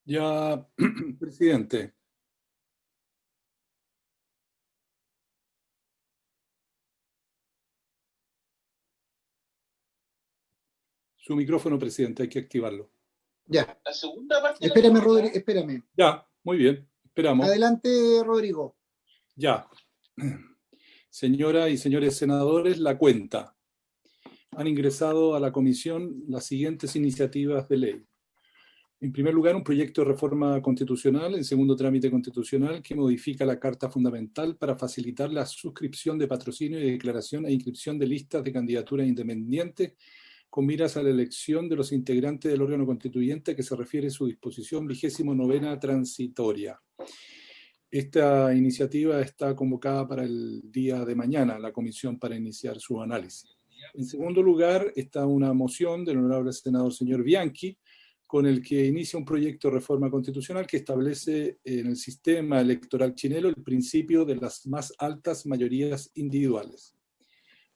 Ya, presidente. Su micrófono, presidente, hay que activarlo. Ya. La segunda parte. Espérame, Rodrigo, espérame. Ya, muy bien, esperamos. Adelante, Rodrigo. Ya. Señoras y señores senadores, la cuenta. Han ingresado a la comisión las siguientes iniciativas de ley. En primer lugar, un proyecto de reforma constitucional, en segundo trámite constitucional, que modifica la Carta Fundamental para facilitar la suscripción de patrocinio y declaración e inscripción de listas de candidaturas independientes con miras a la elección de los integrantes del órgano constituyente que se refiere a su disposición 29ª transitoria. Esta iniciativa está convocada para el día de mañana, la comisión, para iniciar su análisis. En segundo lugar, está una moción del honorable senador señor Bianchi, con el que inicia un proyecto de reforma constitucional que establece en el sistema electoral chileno el principio de las más altas mayorías individuales.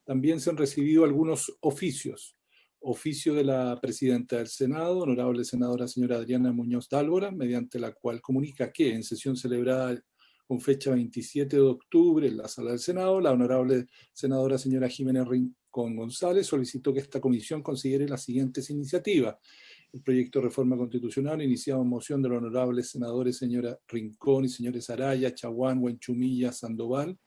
También se han recibido algunos oficios. Oficio de la presidenta del Senado, honorable senadora señora Adriana Muñoz Dálvora, mediante la cual comunica que en sesión celebrada con fecha 27 de octubre en la sala del Senado, la honorable senadora señora Jiménez Rincón González solicitó que esta comisión considere las siguientes iniciativas. El proyecto de reforma constitucional iniciado en moción de los honorables senadores señora Rincón y señores Araya, Chaguán, Huenchumilla, Sandoval,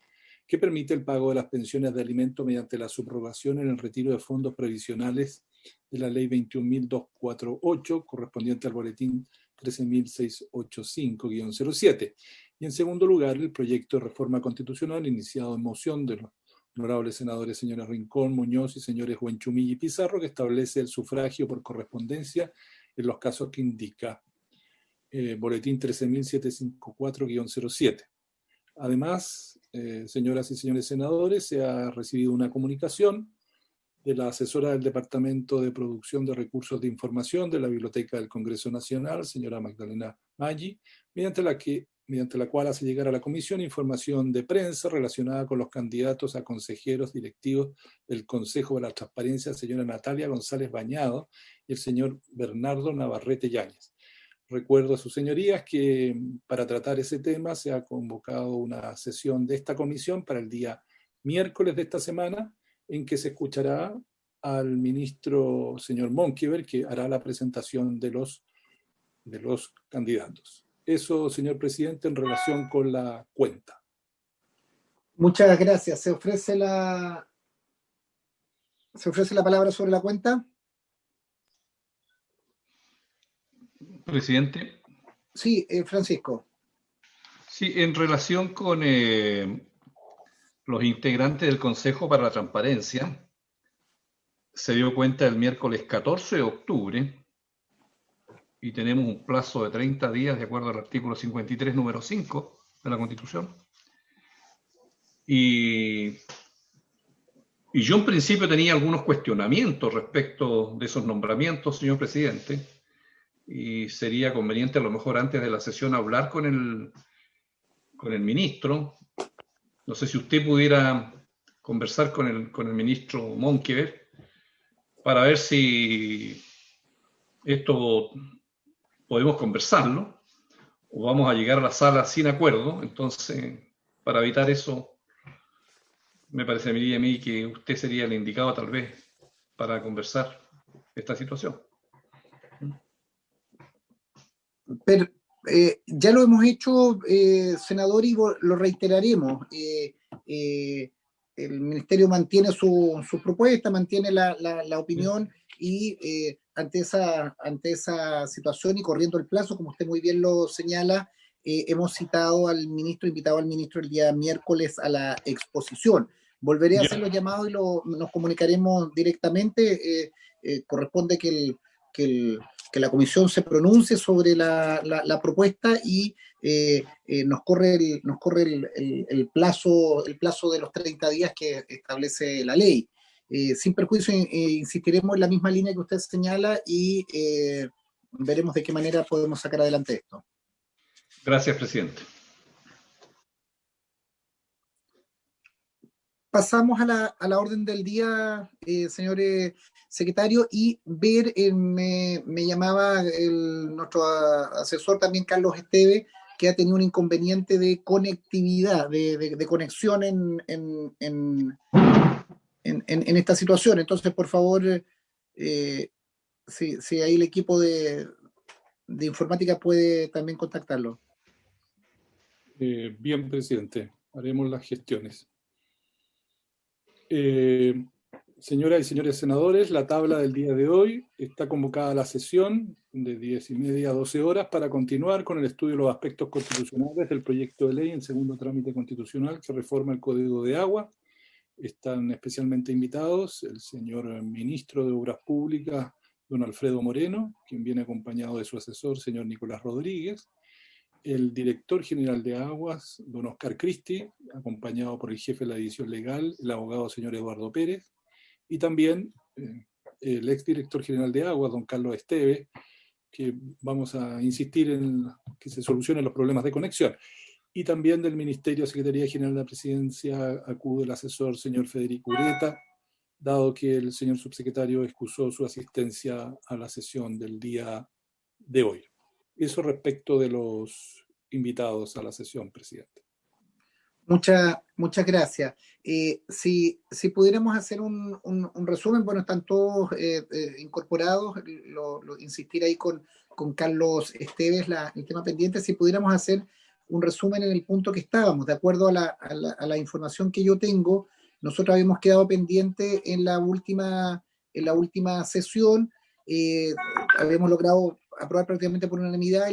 que permite el pago de las pensiones de alimento mediante la subrogación en el retiro de fondos previsionales de la Ley 21.248, correspondiente al boletín 13.685-07. Y en segundo lugar, el proyecto de reforma constitucional iniciado en moción de los honorables senadores señores Rincón, Muñoz y señores Huenchumilla y Pizarro, que establece el sufragio por correspondencia en los casos que indica boletín 13.754-07. Además, señoras y señores senadores, se ha recibido una comunicación de la asesora del Departamento de Producción de Recursos de Información de la Biblioteca del Congreso Nacional, señora Magdalena Maggi, mediante la cual hace llegar a la Comisión información de prensa relacionada con los candidatos a consejeros directivos del Consejo de la Transparencia, señora Natalia González Bañado y el señor Bernardo Navarrete Yáñez. Recuerdo a sus señorías que para tratar ese tema se ha convocado una sesión de esta comisión para el día miércoles de esta semana, en que se escuchará al ministro señor Monkever, que hará la presentación de los candidatos. Eso, señor presidente, en relación con la cuenta. Muchas gracias. ¿Se ofrece la palabra sobre la cuenta? Presidente. Sí, Francisco. Sí, en relación con los integrantes del Consejo para la Transparencia, se dio cuenta el miércoles 14 de octubre y tenemos un plazo de 30 días de acuerdo al artículo 53, número 5 de la Constitución. Y yo en principio tenía algunos cuestionamientos respecto de esos nombramientos, señor presidente, y sería conveniente a lo mejor antes de la sesión hablar con el ministro. No sé si usted pudiera conversar con el ministro Monkever para ver si esto podemos conversarlo o vamos a llegar a la sala sin acuerdo. Entonces, para evitar eso, me parecería a mí que usted sería el indicado tal vez para conversar esta situación. Pero ya lo hemos hecho, senador, y lo reiteraremos. El ministerio mantiene su propuesta, mantiene la opinión y ante esa situación y corriendo el plazo, como usted muy bien lo señala, hemos invitado al ministro el día miércoles a la exposición. Volveré a hacer los llamados y nos comunicaremos directamente. Corresponde que la comisión se pronuncie sobre la propuesta y nos corre el plazo de los 30 días que establece la ley. Sin perjuicio, insistiremos en la misma línea que usted señala y veremos de qué manera podemos sacar adelante esto. Gracias, presidente. Pasamos a la orden del día, señores secretario, y ver, me llamaba nuestro asesor también, Carlos Esteve, que ha tenido un inconveniente de conectividad, de conexión en esta situación. Entonces, por favor, si ahí el equipo de informática puede también contactarlo. Bien, presidente, haremos las gestiones. Señoras y señores senadores, la tabla del día de hoy está convocada a la sesión de 10:30 a 12 horas para continuar con el estudio de los aspectos constitucionales del proyecto de ley en segundo trámite constitucional que reforma el Código de Agua. Están especialmente invitados el señor ministro de Obras Públicas, don Alfredo Moreno, quien viene acompañado de su asesor, señor Nicolás Rodríguez, el director general de Aguas, don Oscar Cristi, acompañado por el jefe de la división legal, el abogado señor Eduardo Pérez, y también el exdirector general de Aguas, don Carlos Esteve, que vamos a insistir en que se solucionen los problemas de conexión. Y también del Ministerio, Secretaría General de la Presidencia, acude el asesor señor Federico Ureta, dado que el señor subsecretario excusó su asistencia a la sesión del día de hoy. Eso respecto de los invitados a la sesión, presidente. Muchas gracias. Si pudiéramos hacer un resumen, bueno, están todos incorporados, insistir ahí con Carlos Esteves el tema pendiente, si pudiéramos hacer un resumen en el punto que estábamos, de acuerdo a la información que yo tengo, nosotros habíamos quedado pendiente en la última sesión, habíamos logrado aprobar prácticamente por unanimidad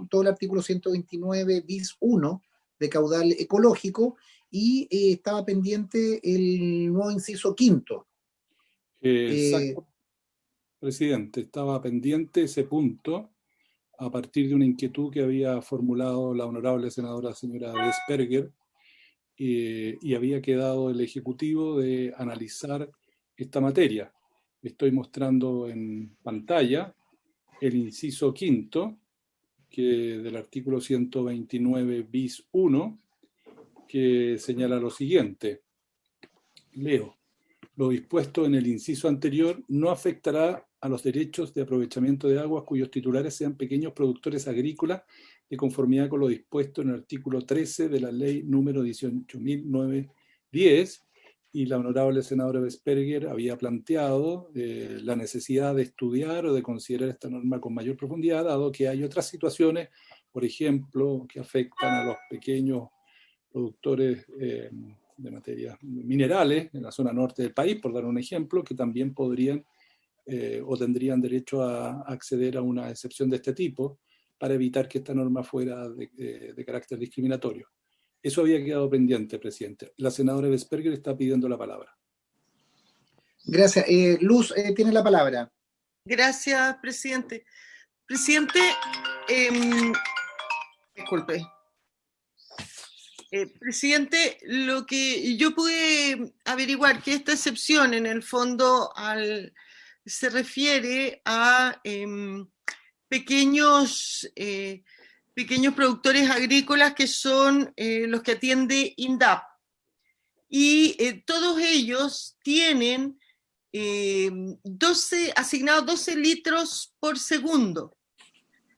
todo el artículo 129 bis 1 de caudal ecológico, y estaba pendiente el nuevo inciso quinto. Exacto, presidente, estaba pendiente ese punto a partir de una inquietud que había formulado la honorable senadora señora Vesperger, y había quedado el Ejecutivo de analizar esta materia. Estoy mostrando en pantalla el inciso quinto del artículo 129 bis 1, que señala lo siguiente. Leo: lo dispuesto en el inciso anterior no afectará a los derechos de aprovechamiento de aguas cuyos titulares sean pequeños productores agrícolas, de conformidad con lo dispuesto en el artículo 13 de la ley número 18.910, y la honorable senadora Vesperger había planteado la necesidad de estudiar o de considerar esta norma con mayor profundidad, dado que hay otras situaciones, por ejemplo, que afectan a los pequeños productores de materias minerales en la zona norte del país, por dar un ejemplo, que también podrían o tendrían derecho a acceder a una excepción de este tipo para evitar que esta norma fuera de carácter discriminatorio. Eso había quedado pendiente, presidente. La senadora Vesperger está pidiendo la palabra. Gracias. Luz, tiene la palabra. Gracias, presidente. Presidente, disculpe. Presidente, lo que yo pude averiguar que esta excepción en el fondo se refiere a pequeños productores agrícolas que son los que atiende INDAP. Y todos ellos tienen asignados 12 litros por segundo.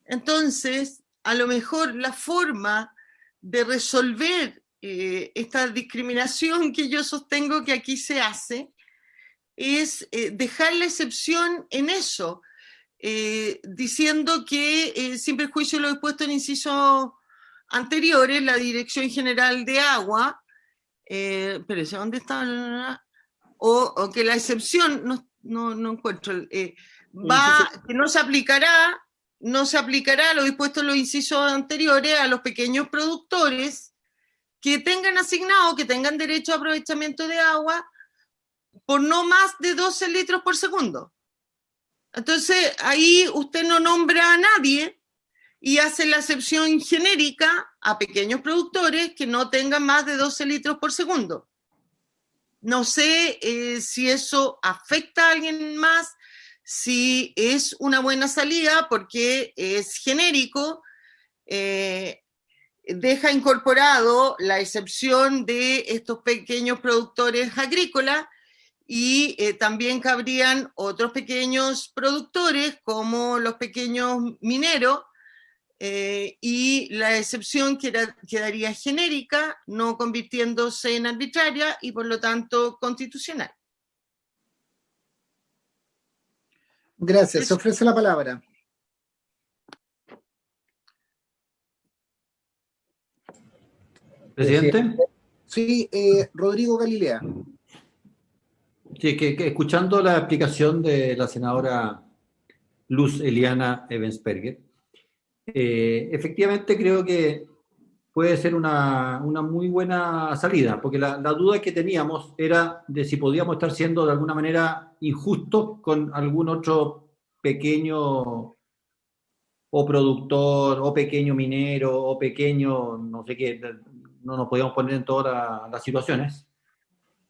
Entonces, a lo mejor la forma de resolver esta discriminación que yo sostengo que aquí se hace es dejar la excepción en eso, diciendo que sin perjuicio de lo expuesto en incisos anteriores, la Dirección General de Agua, pero ¿dónde está? O que la excepción, no encuentro, que no se aplicará lo dispuesto en los incisos anteriores a los pequeños productores que tengan asignado, que tengan derecho a aprovechamiento de agua por no más de 12 litros por segundo. Entonces, ahí usted no nombra a nadie y hace la excepción genérica a pequeños productores que no tengan más de 12 litros por segundo. No sé si eso afecta a alguien más, si es una buena salida porque es genérico, deja incorporado la excepción de estos pequeños productores agrícolas y también cabrían otros pequeños productores como los pequeños mineros, y la excepción quedaría genérica, no convirtiéndose en arbitraria y por lo tanto constitucional. Gracias. Se ofrece la palabra. Presidente. Sí, Rodrigo Galilea. Sí, que escuchando la explicación de la senadora Luz Eliana Ebensperger, efectivamente creo que puede ser una muy buena salida, porque la duda que teníamos era de si podíamos estar siendo de alguna manera injustos con algún otro pequeño o productor, o pequeño minero, o pequeño, no sé qué, no nos podíamos poner en todas las situaciones.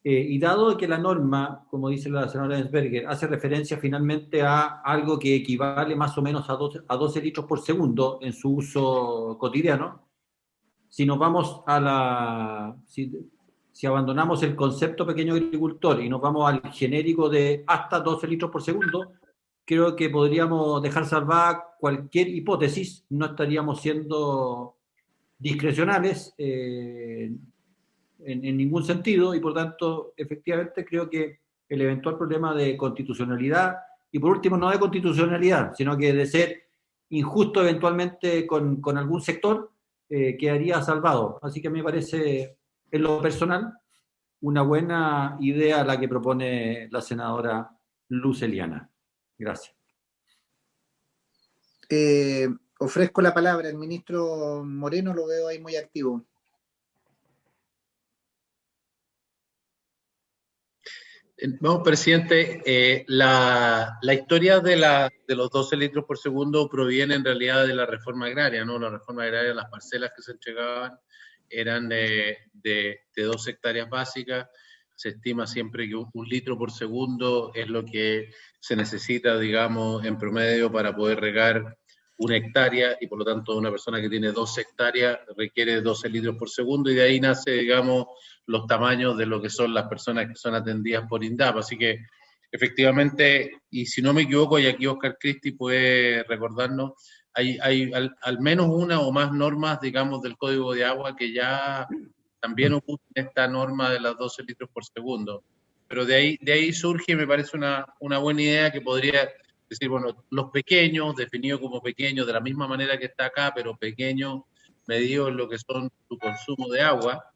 Y dado que la norma, como dice la senadora Ebensperger, hace referencia finalmente a algo que equivale más o menos a 12 litros por segundo en su uso cotidiano, si nos vamos si abandonamos el concepto pequeño agricultor y nos vamos al genérico de hasta 12 litros por segundo, creo que podríamos dejar salvada cualquier hipótesis, no estaríamos siendo discrecionales en ningún sentido, y por tanto, efectivamente, creo que el eventual problema de constitucionalidad, y por último, no de constitucionalidad, sino que de ser injusto eventualmente con algún sector, quedaría salvado. Así que me parece, en lo personal, una buena idea la que propone la senadora Luz Eliana. Gracias. Ofrezco la palabra. El ministro Moreno lo veo ahí muy activo. No, presidente, la historia de los 12 litros por segundo proviene en realidad de la reforma agraria, ¿no? La reforma agraria, las parcelas que se entregaban eran de 2 hectáreas básicas. Se estima siempre que un litro por segundo es lo que se necesita, digamos, en promedio para poder regar 1 hectárea, y por lo tanto una persona que tiene 2 hectáreas requiere 12 litros por segundo, y de ahí nace, digamos, los tamaños de lo que son las personas que son atendidas por INDAP. Así que, efectivamente, y si no me equivoco, y aquí Oscar Cristi puede recordarnos, hay al menos una o más normas, digamos, del Código de Agua que ya también ocupan esta norma de las 12 litros por segundo. Pero de ahí surge, me parece una buena idea, que podría decir, bueno, los pequeños, definidos como pequeños, de la misma manera que está acá, pero pequeños, medidos en lo que son su consumo de agua,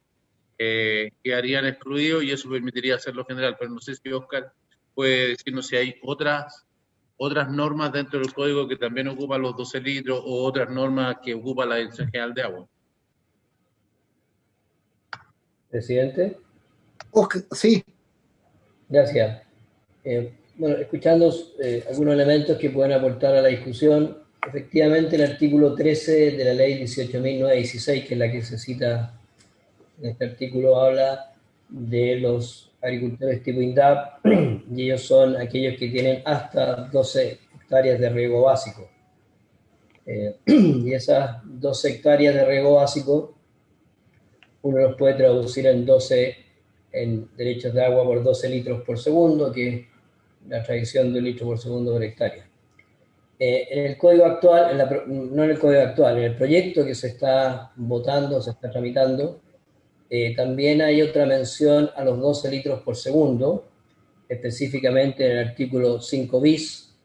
quedarían excluidos, y eso permitiría hacerlo general. Pero no sé si Oscar puede decirnos si hay otras normas dentro del código que también ocupan los 12 litros, o otras normas que ocupa la Dirección General de Agua. Presidente. Oscar, sí. Gracias. Bueno, escuchando algunos elementos que pueden aportar a la discusión, efectivamente el artículo 13 de la ley 18.916, que es la que se cita en este artículo, habla de los agricultores tipo INDAP, y ellos son aquellos que tienen hasta 12 hectáreas de riego básico. Y esas 12 hectáreas de riego básico, uno los puede traducir en derechos de agua por 12 litros por segundo, que es la tradición de 1 litro por segundo por hectárea. En el código actual, no en el código actual, en el proyecto que se está votando, se está tramitando, también hay otra mención a los 12 litros por segundo, específicamente en el artículo 5 bis,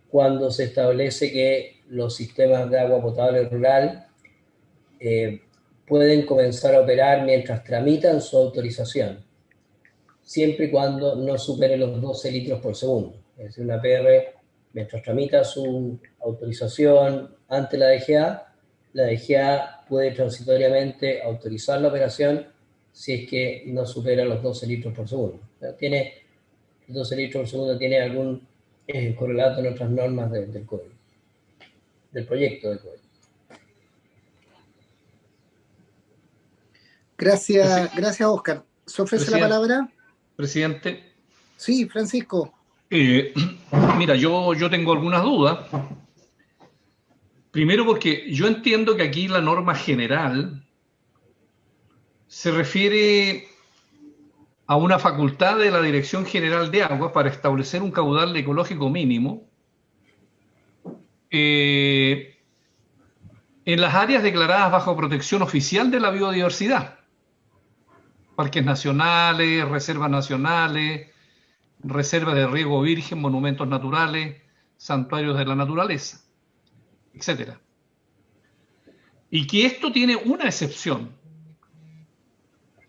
cuando se establece que los sistemas de agua potable rural pueden comenzar a operar mientras tramitan su autorización, siempre y cuando no supere los 12 litros por segundo. Es decir, una PR, mientras tramita su autorización ante la DGA puede transitoriamente autorizar la operación si es que no supera los 12 litros por segundo. O sea, el 12 litros por segundo tiene algún correlato en otras normas del código, del proyecto del código. Gracias, Oscar. ¿Se ofrece la palabra? Presidente. Sí, Francisco. Mira, yo tengo algunas dudas. Primero, porque yo entiendo que aquí la norma general se refiere a una facultad de la Dirección General de Aguas para establecer un caudal ecológico mínimo en las áreas declaradas bajo protección oficial de la biodiversidad. Parques nacionales, reservas nacionales, reservas de riego virgen, monumentos naturales, santuarios de la naturaleza, etcétera. Y que esto tiene una excepción,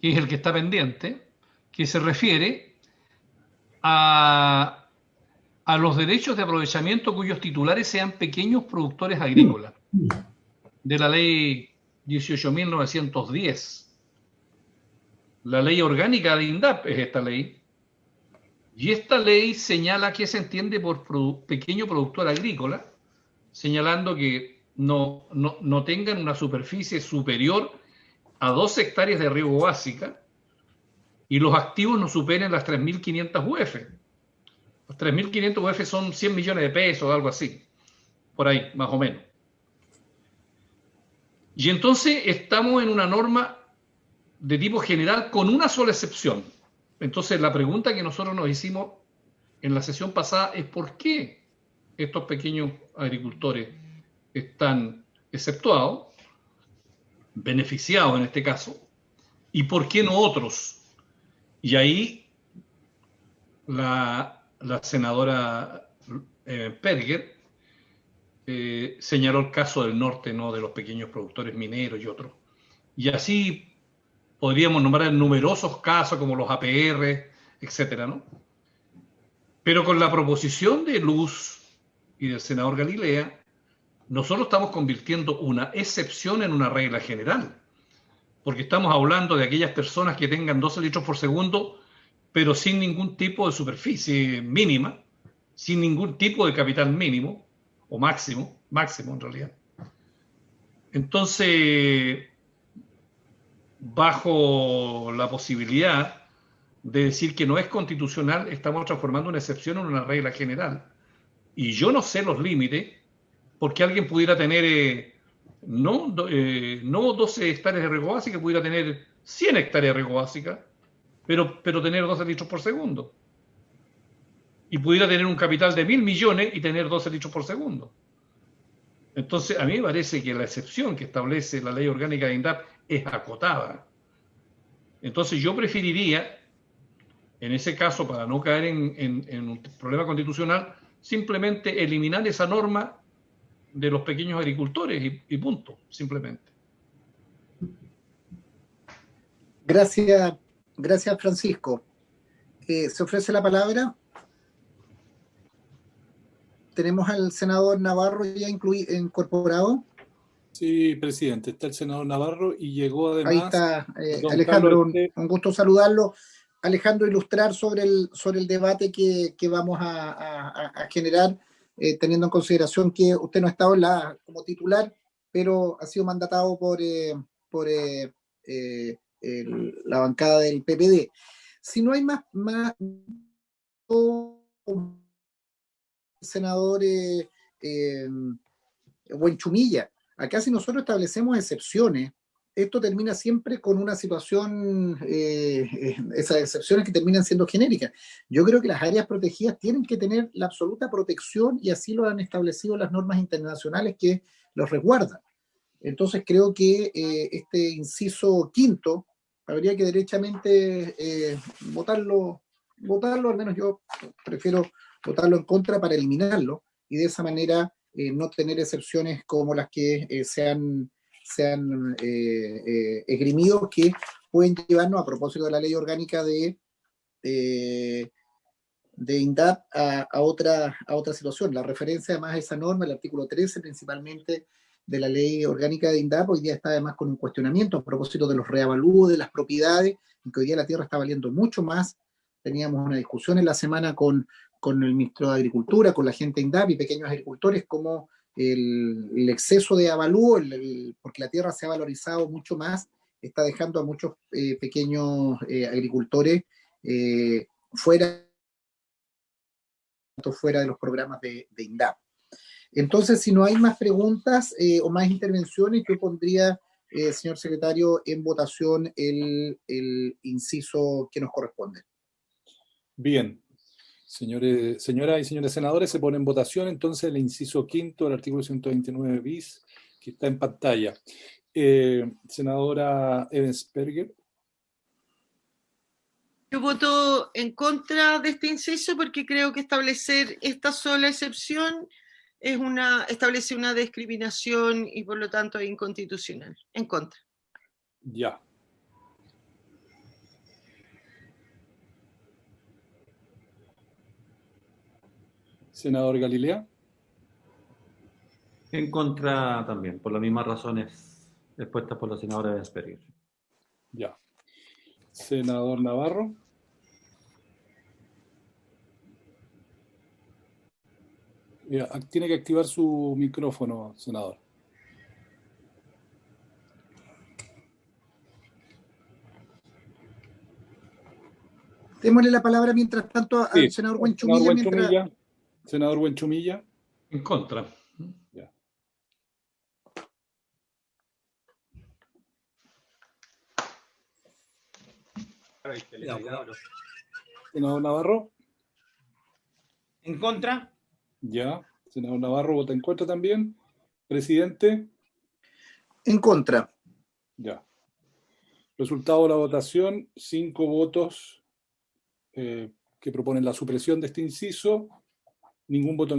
que es el que está pendiente, que se refiere a los derechos de aprovechamiento cuyos titulares sean pequeños productores agrícolas, de la ley 18.910. La ley orgánica de INDAP es esta ley, y esta ley señala qué se entiende por pequeño productor agrícola, señalando que no tengan una superficie superior a 2 hectáreas de riego básica y los activos no superen las 3.500 UF. Los 3.500 UF son 100 millones de pesos, algo así, por ahí, más o menos. Y entonces estamos en una norma de tipo general con una sola excepción. Entonces la pregunta que nosotros nos hicimos en la sesión pasada es ¿por qué estos pequeños agricultores están exceptuados, beneficiados en este caso, y por qué no otros? Y ahí la senadora Perger señaló el caso del norte, ¿no?, de los pequeños productores mineros y otros. Y así podríamos nombrar numerosos casos como los APR, etcétera, ¿no? Pero con la proposición de Luz y del senador Galilea, nosotros estamos convirtiendo una excepción en una regla general, porque estamos hablando de aquellas personas que tengan 12 litros por segundo, pero sin ningún tipo de superficie mínima, sin ningún tipo de capital mínimo, o máximo en realidad. Entonces, bajo la posibilidad de decir que no es constitucional, estamos transformando una excepción en una regla general. Y yo no sé los límites, porque alguien pudiera tener no 12 hectáreas de riego básica, pudiera tener 100 hectáreas de riego básica, pero tener 12 litros por segundo. Y pudiera tener un capital de 1.000 millones y tener 12 litros por segundo. Entonces, a mí me parece que la excepción que establece la ley orgánica de INDAP es acotada. Entonces, yo preferiría, en ese caso, para no caer en un problema constitucional, simplemente eliminar esa norma de los pequeños agricultores y punto, simplemente. Gracias, Francisco. ¿Se ofrece la palabra? ¿Tenemos al senador Navarro ya incorporado? Sí, presidente, está el senador Navarro y llegó además... Ahí está, Alejandro, un gusto saludarlo. Alejandro, ilustrar sobre el debate que vamos a generar, teniendo en consideración que usted no ha estado como titular, pero ha sido mandatado por la bancada del PPD. Si no hay más senador Buenchumilla, acá si nosotros establecemos excepciones, esto termina siempre con una situación, esas excepciones que terminan siendo genéricas. Yo creo que las áreas protegidas tienen que tener la absoluta protección y así lo han establecido las normas internacionales que los resguardan. Entonces creo que este inciso quinto habría que derechamente votarlo, al menos yo prefiero votarlo en contra para eliminarlo y de esa manera no tener excepciones como las que se han esgrimido, que pueden llevarnos, a propósito de la ley orgánica de INDAP, a otra situación. La referencia además a esa norma, el artículo 13 principalmente de la ley orgánica de INDAP, hoy día está además con un cuestionamiento a propósito de los reavalúos de las propiedades, en que hoy día la tierra está valiendo mucho más. Teníamos una discusión en la semana con el ministro de Agricultura, con la gente de INDAP y pequeños agricultores, como el exceso de avalúo, porque la tierra se ha valorizado mucho más, está dejando a muchos pequeños agricultores fuera de los programas de INDAP. Entonces, si no hay más preguntas o más intervenciones, yo pondría señor secretario, en votación el inciso que nos corresponde. Bien. Señoras y señores senadores, se pone en votación entonces el inciso quinto del artículo 129 bis, que está en pantalla. Senadora Ebensperger. Yo voto en contra de este inciso porque creo que establecer esta sola excepción establece una discriminación y por lo tanto es inconstitucional. En contra. Ya. Senador Galilea. En contra también, por las mismas razones expuestas por la senadora Ebensperger. Ya. Senador Navarro. Tiene que activar su micrófono, senador. Démosle la palabra mientras tanto al senador Buenchumilla. Senador Buenchumilla. En contra. Ya. Senador Navarro. En contra. Ya. Senador Navarro vota en contra también. Presidente. En contra. Ya. Resultado de la votación, 5 votos que proponen la supresión de este inciso, ningún voto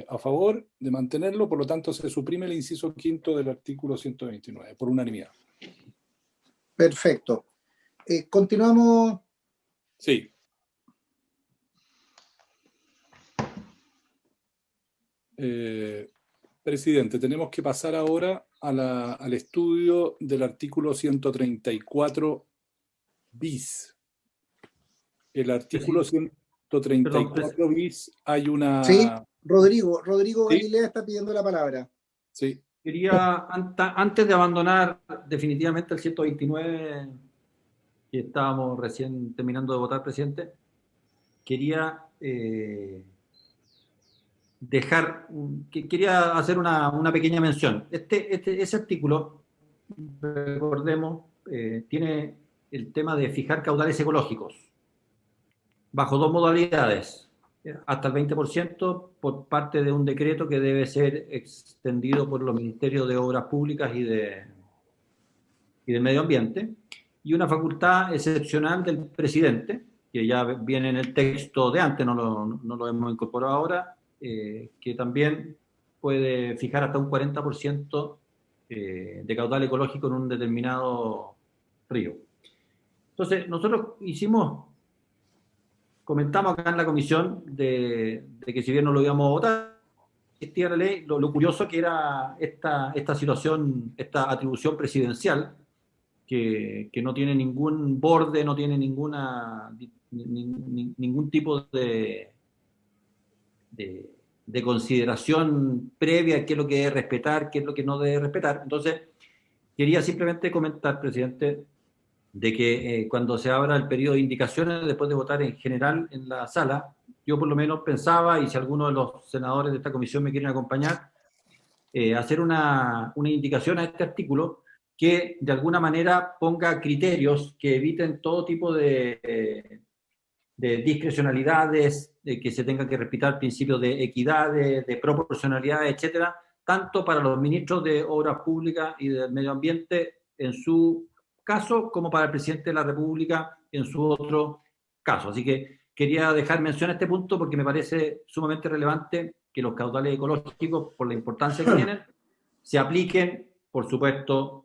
a favor de mantenerlo, por lo tanto se suprime el inciso quinto del artículo 129, por unanimidad. Perfecto. Continuamos. Sí. Presidente, tenemos que pasar ahora al estudio del artículo 134 bis. El artículo 134 bis hay una... Sí, Rodrigo ¿Sí? Galilea está pidiendo la palabra. Sí. Quería, antes de abandonar definitivamente el 129, que estábamos recién terminando de votar, presidente, quería quería hacer una pequeña mención. Ese artículo, recordemos, tiene el tema de fijar caudales ecológicos bajo 2 modalidades, hasta el 20% por parte de un decreto que debe ser extendido por los ministerios de Obras Públicas y de Medio Ambiente, y una facultad excepcional del presidente, que ya viene en el texto de antes, no lo hemos incorporado ahora, que también puede fijar hasta un 40% de caudal ecológico en un determinado río. Entonces, nosotros comentamos acá en la comisión de que si bien no lo íbamos a votar, existía la ley, lo curioso que era esta situación, esta atribución presidencial, que no tiene ningún borde, no tiene ningún tipo de consideración previa, qué es lo que debe respetar, qué es lo que no debe respetar. Entonces, quería simplemente comentar, presidente, de que cuando se abra el periodo de indicaciones, después de votar en general en la sala, yo por lo menos pensaba, y si alguno de los senadores de esta comisión me quieren acompañar, hacer una indicación a este artículo que de alguna manera ponga criterios que eviten todo tipo de discrecionalidades, de que se tenga que respetar principios de equidad, de proporcionalidad, etcétera, tanto para los ministros de Obras Públicas y del Medio Ambiente en su caso, como para el presidente de la República en su otro caso. Así que quería dejar mención a este punto porque me parece sumamente relevante que los caudales ecológicos, por la importancia que tienen, se apliquen, por supuesto,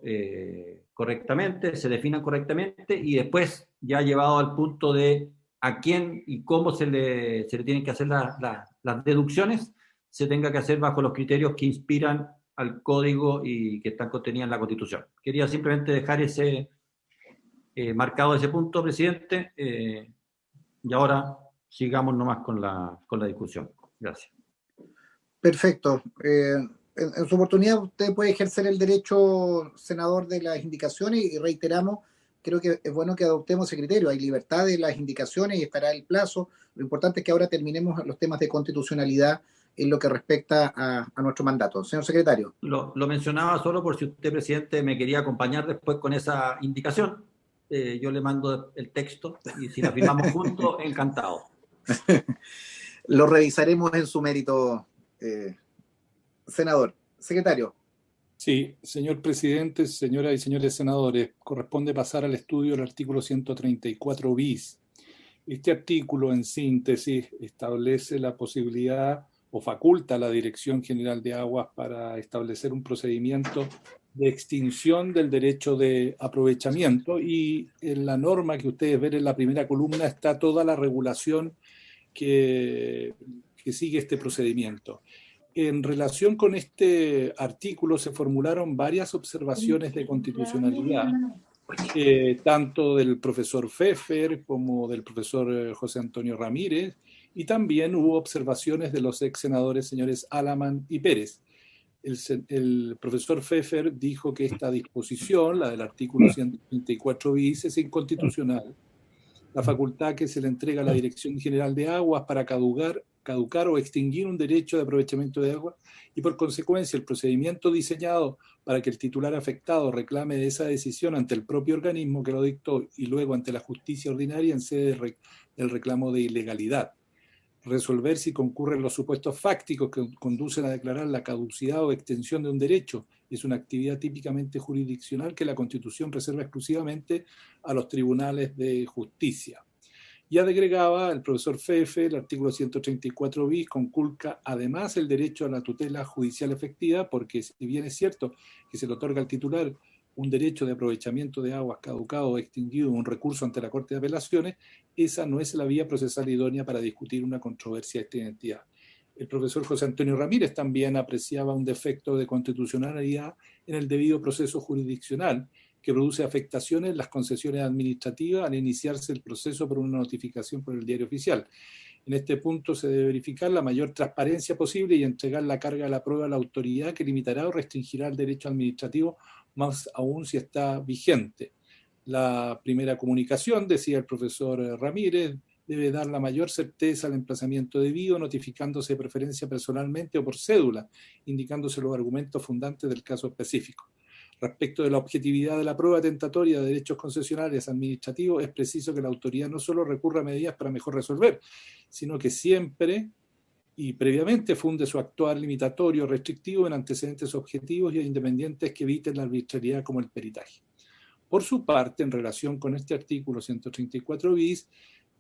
correctamente, se definan correctamente y después, ya llevado al punto de a quién y cómo se le tienen que hacer las deducciones, se tenga que hacer bajo los criterios que inspiran al código y que están contenidas en la Constitución. Quería simplemente dejar marcado ese punto, presidente, y ahora sigamos nomás con la discusión. Gracias. Perfecto. En su oportunidad usted puede ejercer el derecho, senador, de las indicaciones y reiteramos, creo que es bueno que adoptemos ese criterio. Hay libertad de las indicaciones y estará el plazo. Lo importante es que ahora terminemos los temas de constitucionalidad en lo que respecta a nuestro mandato. Señor secretario. Lo mencionaba solo por si usted, presidente, me quería acompañar después con esa indicación. Yo le mando el texto y si la firmamos juntos, encantado. Lo revisaremos en su mérito, senador. Secretario. Sí, señor presidente, señoras y señores senadores, corresponde pasar al estudio del artículo 134 bis. Este artículo, en síntesis, establece la posibilidad o faculta a la Dirección General de Aguas para establecer un procedimiento de extinción del derecho de aprovechamiento, y en la norma que ustedes ven en la primera columna está toda la regulación que sigue este procedimiento. En relación con este artículo se formularon varias observaciones de constitucionalidad, tanto del profesor Pfeffer como del profesor José Antonio Ramírez, y también hubo observaciones de los ex senadores señores Alaman y Pérez. El profesor Pfeffer dijo que esta disposición, la del artículo 134 bis, es inconstitucional. La facultad que se le entrega a la Dirección General de Aguas para caducar o extinguir un derecho de aprovechamiento de agua, y por consecuencia el procedimiento diseñado para que el titular afectado reclame de esa decisión ante el propio organismo que lo dictó y luego ante la justicia ordinaria en sede del reclamo de ilegalidad. Resolver si concurren los supuestos fácticos que conducen a declarar la caducidad o extensión de un derecho es una actividad típicamente jurisdiccional que la Constitución reserva exclusivamente a los tribunales de justicia. Y agregaba el profesor Pfeffer, el artículo 134 bis conculca además el derecho a la tutela judicial efectiva, porque si bien es cierto que se le otorga al titular un derecho de aprovechamiento de aguas caducado o extinguido en un recurso ante la Corte de Apelaciones, esa no es la vía procesal idónea para discutir una controversia de esta identidad. El profesor José Antonio Ramírez también apreciaba un defecto de constitucionalidad en el debido proceso jurisdiccional, que produce afectaciones en las concesiones administrativas al iniciarse el proceso por una notificación por el Diario Oficial. En este punto se debe verificar la mayor transparencia posible y entregar la carga de la prueba a la autoridad que limitará o restringirá el derecho administrativo, más aún si está vigente. La primera comunicación, decía el profesor Ramírez, debe dar la mayor certeza al emplazamiento debido, notificándose de preferencia personalmente o por cédula, indicándose los argumentos fundantes del caso específico. Respecto de la objetividad de la prueba tentatoria de derechos concesionales administrativos, es preciso que la autoridad no solo recurra a medidas para mejor resolver, sino que siempre y previamente funde su actuar limitatorio o restrictivo en antecedentes objetivos y independientes que eviten la arbitrariedad como el peritaje. Por su parte, en relación con este artículo 134 bis,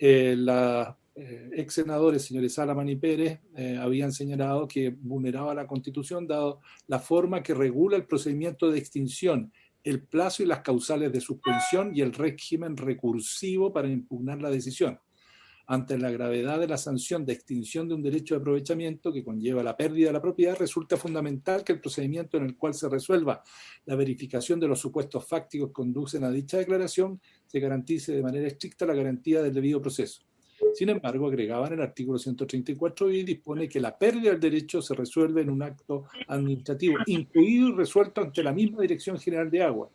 los ex senadores señores Alaman y Pérez habían señalado que vulneraba la Constitución dado la forma que regula el procedimiento de extinción, el plazo y las causales de suspensión y el régimen recursivo para impugnar la decisión. Ante la gravedad de la sanción de extinción de un derecho de aprovechamiento que conlleva la pérdida de la propiedad, resulta fundamental que el procedimiento en el cual se resuelva la verificación de los supuestos fácticos que conducen a dicha declaración se garantice de manera estricta la garantía del debido proceso. Sin embargo, agregaban el artículo 134 y dispone que la pérdida del derecho se resuelve en un acto administrativo, incluido y resuelto ante la misma Dirección General de Aguas,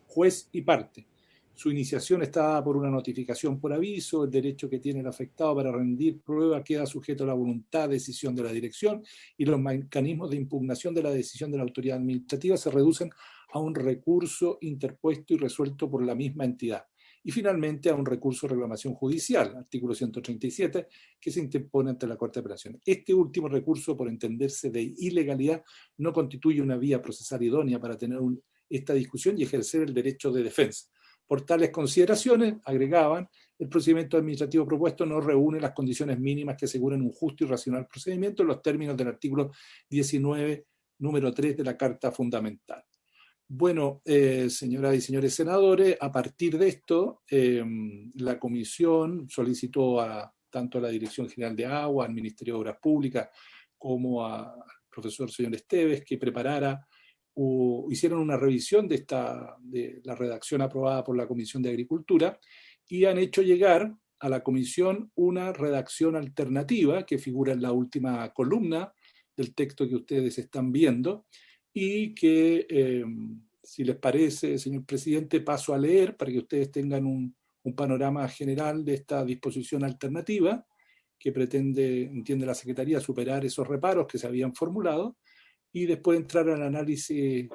juez y parte. Su iniciación está dada por una notificación por aviso, el derecho que tiene el afectado para rendir prueba queda sujeto a la voluntad de decisión de la dirección y los mecanismos de impugnación de la decisión de la autoridad administrativa se reducen a un recurso interpuesto y resuelto por la misma entidad. Y finalmente a un recurso de reclamación judicial, artículo 137, que se interpone ante la Corte de Apelaciones. Este último recurso, por entenderse de ilegalidad, no constituye una vía procesal idónea para tener esta discusión y ejercer el derecho de defensa. Por tales consideraciones, agregaban, el procedimiento administrativo propuesto no reúne las condiciones mínimas que aseguren un justo y racional procedimiento en los términos del artículo 19, número 3 de la Carta Fundamental. Bueno, señoras y señores senadores, a partir de esto, la comisión solicitó tanto a la Dirección General de Agua, al Ministerio de Obras Públicas, como al profesor señor Esteves, que preparara o hicieron una revisión de la redacción aprobada por la Comisión de Agricultura y han hecho llegar a la Comisión una redacción alternativa que figura en la última columna del texto que ustedes están viendo y que, si les parece, señor presidente, paso a leer para que ustedes tengan un panorama general de esta disposición alternativa, que entiende la Secretaría, superar esos reparos que se habían formulado y después entrar al análisis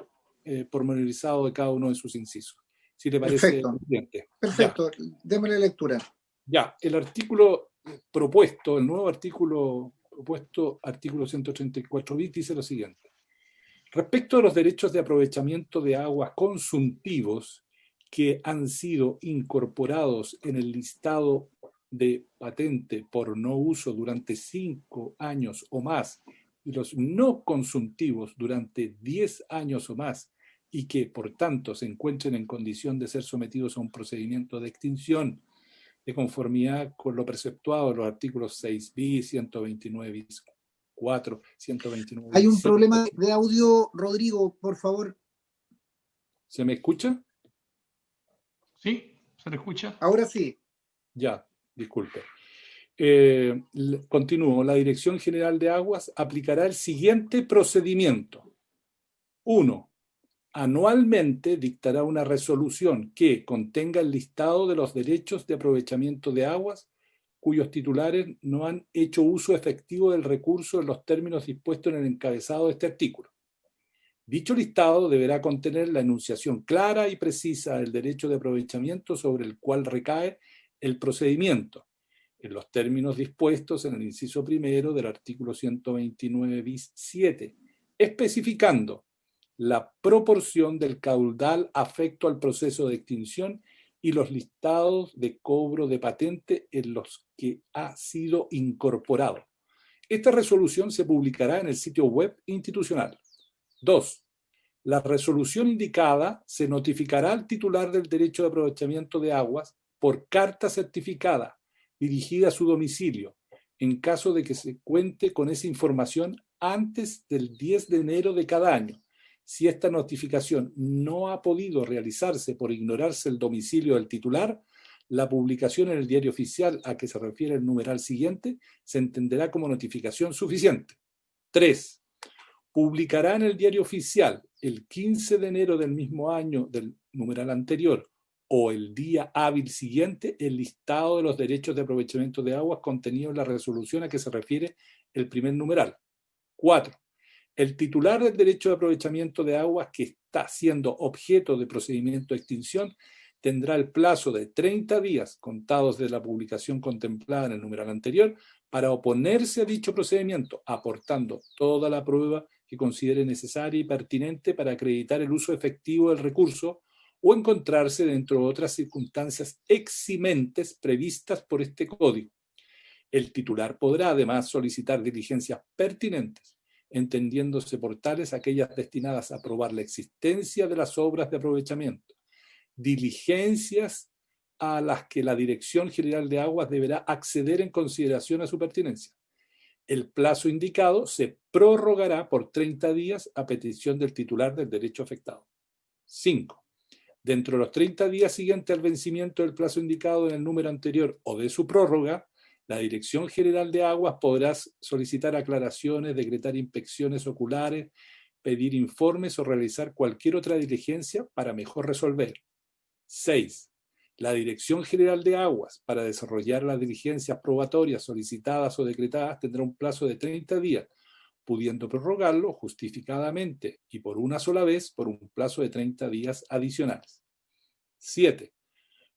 pormenorizado de cada uno de sus incisos. Si le parece, Perfecto. presidente. Perfecto, démosle lectura. Ya, el artículo propuesto, el nuevo artículo propuesto, artículo 134 bis, dice lo siguiente. Respecto a los derechos de aprovechamiento de aguas consumtivos que han sido incorporados en el listado de patente por no uso durante 5 años o más y los no consumtivos durante 10 años o más y que, por tanto, se encuentren en condición de ser sometidos a un procedimiento de extinción de conformidad con lo preceptuado en los artículos 6 bis, 129 bis 4, 129 bis Hay un 5. problema de audio, Rodrigo, por favor. ¿Se me escucha? ¿Sí? ¿Se le escucha? Ahora sí. Ya, disculpe. Continúo. La Dirección General de Aguas aplicará el siguiente procedimiento. 1. Anualmente dictará una resolución que contenga el listado de los derechos de aprovechamiento de aguas cuyos titulares no han hecho uso efectivo del recurso en los términos dispuestos en el encabezado de este artículo. Dicho listado deberá contener la enunciación clara y precisa del derecho de aprovechamiento sobre el cual recae el procedimiento, en los términos dispuestos en el inciso primero del artículo 129 bis 7, especificando la proporción del caudal afecto al proceso de extinción y los listados de cobro de patente en los que ha sido incorporado. Esta resolución se publicará en el sitio web institucional. 2. La resolución indicada se notificará al titular del derecho de aprovechamiento de aguas por carta certificada dirigida a su domicilio, en caso de que se cuente con esa información antes del 10 de enero de cada año. Si esta notificación no ha podido realizarse por ignorarse el domicilio del titular, la publicación en el diario oficial a que se refiere el numeral siguiente se entenderá como notificación suficiente. 3. Publicará en el diario oficial el 15 de enero del mismo año del numeral anterior o el día hábil siguiente el listado de los derechos de aprovechamiento de aguas contenido en la resolución a que se refiere el primer numeral. 4. El titular del derecho de aprovechamiento de aguas que está siendo objeto de procedimiento de extinción tendrá el plazo de 30 días contados de la publicación contemplada en el numeral anterior para oponerse a dicho procedimiento, aportando toda la prueba que considere necesaria y pertinente para acreditar el uso efectivo del recurso o encontrarse dentro de otras circunstancias eximentes previstas por este código. El titular podrá además solicitar diligencias pertinentes, entendiéndose por tales aquellas destinadas a probar la existencia de las obras de aprovechamiento, diligencias a las que la Dirección General de Aguas deberá acceder en consideración a su pertinencia. El plazo indicado se prorrogará por 30 días a petición del titular del derecho afectado. 5. Dentro de los 30 días siguientes al vencimiento del plazo indicado en el número anterior o de su prórroga, la Dirección General de Aguas podrá solicitar aclaraciones, decretar inspecciones oculares, pedir informes o realizar cualquier otra diligencia para mejor resolver. 6. La Dirección General de Aguas, para desarrollar las diligencias probatorias solicitadas o decretadas, tendrá un plazo de 30 días, pudiendo prorrogarlo justificadamente y por una sola vez por un plazo de 30 días adicionales. 7.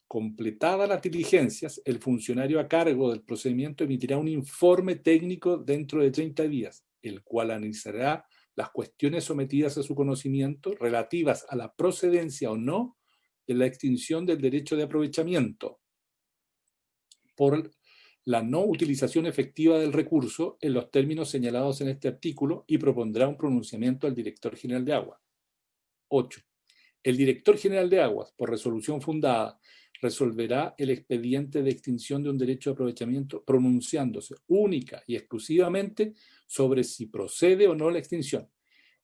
Completadas las diligencias, el funcionario a cargo del procedimiento emitirá un informe técnico dentro de 30 días, el cual analizará las cuestiones sometidas a su conocimiento relativas a la procedencia o no de la extinción del derecho de aprovechamiento por la no utilización efectiva del recurso en los términos señalados en este artículo y propondrá un pronunciamiento al director general de Aguas. 8. El director general de Aguas, por resolución fundada, resolverá el expediente de extinción de un derecho de aprovechamiento pronunciándose única y exclusivamente sobre si procede o no la extinción.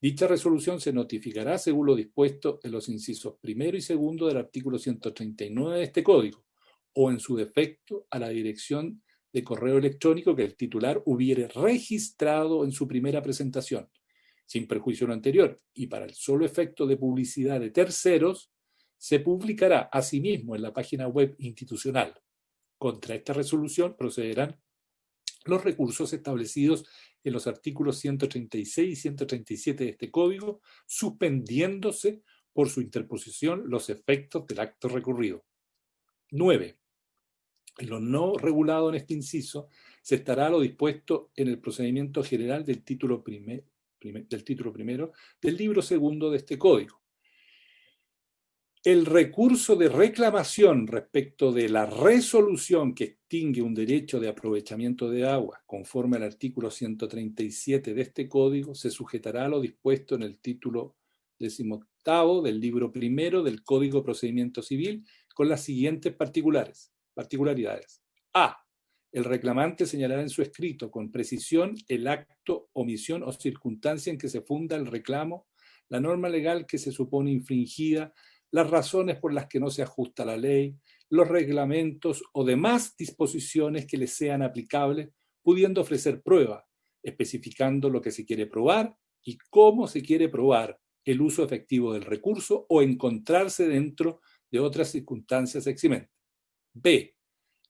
Dicha resolución se notificará según lo dispuesto en los incisos primero y segundo del artículo 139 de este Código, o en su defecto a la dirección de correo electrónico que el titular hubiere registrado en su primera presentación, sin perjuicio de lo anterior, y para el solo efecto de publicidad de terceros, se publicará asimismo en la página web institucional. Contra esta resolución procederán los recursos establecidos en los artículos 136 y 137 de este Código, suspendiéndose por su interposición los efectos del acto recurrido. 9. En lo no regulado en este inciso, se estará lo dispuesto en el procedimiento general del título primero del libro segundo de este Código. El recurso de reclamación respecto de la resolución que extingue un derecho de aprovechamiento de agua conforme al artículo 137 de este Código se sujetará a lo dispuesto en el título 18º del libro primero del Código de Procedimiento Civil con las siguientes particularidades. A. El reclamante señalará en su escrito con precisión el acto, omisión o circunstancia en que se funda el reclamo, la norma legal que se supone infringida, las razones por las que no se ajusta la ley, los reglamentos o demás disposiciones que les sean aplicables, pudiendo ofrecer prueba, especificando lo que se quiere probar y cómo se quiere probar el uso efectivo del recurso o encontrarse dentro de otras circunstancias eximentes. B.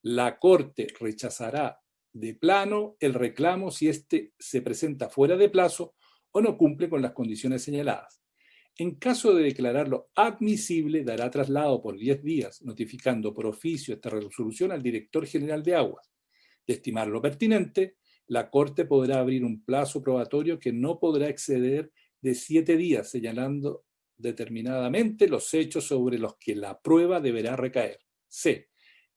La Corte rechazará de plano el reclamo si éste se presenta fuera de plazo o no cumple con las condiciones señaladas. En caso de declararlo admisible, dará traslado por 10 días, notificando por oficio esta resolución al director general de Aguas. De estimarlo pertinente, la Corte podrá abrir un plazo probatorio que no podrá exceder de 7 días, señalando determinadamente los hechos sobre los que la prueba deberá recaer. C.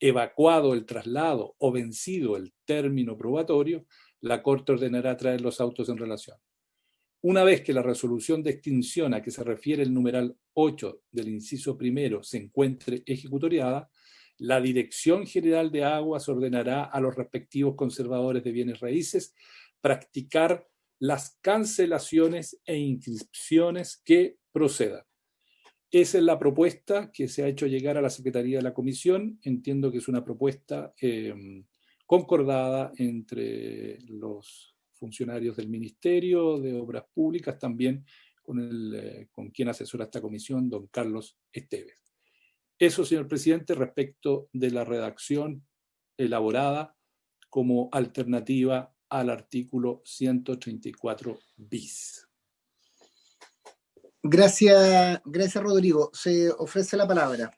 Evacuado el traslado o vencido el término probatorio, la Corte ordenará traer los autos en relación. Una vez que la resolución de extinción a que se refiere el numeral 8 del inciso primero se encuentre ejecutoriada, la Dirección General de Aguas ordenará a los respectivos conservadores de bienes raíces practicar las cancelaciones e inscripciones que procedan. Esa es la propuesta que se ha hecho llegar a la Secretaría de la Comisión. Entiendo que es una propuesta concordada entre los funcionarios del Ministerio de Obras Públicas, también con quien asesora esta comisión, don Carlos Esteves. Eso, señor presidente, respecto de la redacción elaborada como alternativa al artículo 134 bis. Gracias, Rodrigo. Se ofrece la palabra.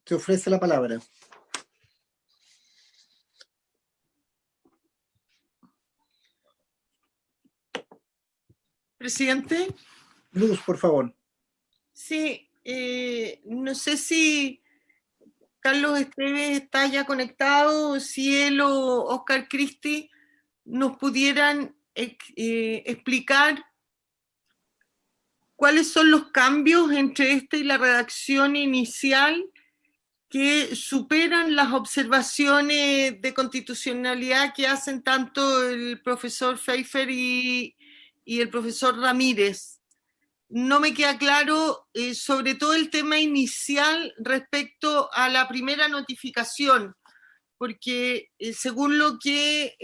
Se ofrece la palabra. Presidente. Luz, por favor. Sí, no sé si Carlos Esteves está ya conectado, si él o Oscar Cristi nos pudieran explicar cuáles son los cambios entre esta y la redacción inicial que superan las observaciones de constitucionalidad que hacen tanto el profesor Pfeiffer y el profesor Ramírez. No me queda claro sobre todo el tema inicial respecto a la primera notificación, porque según lo que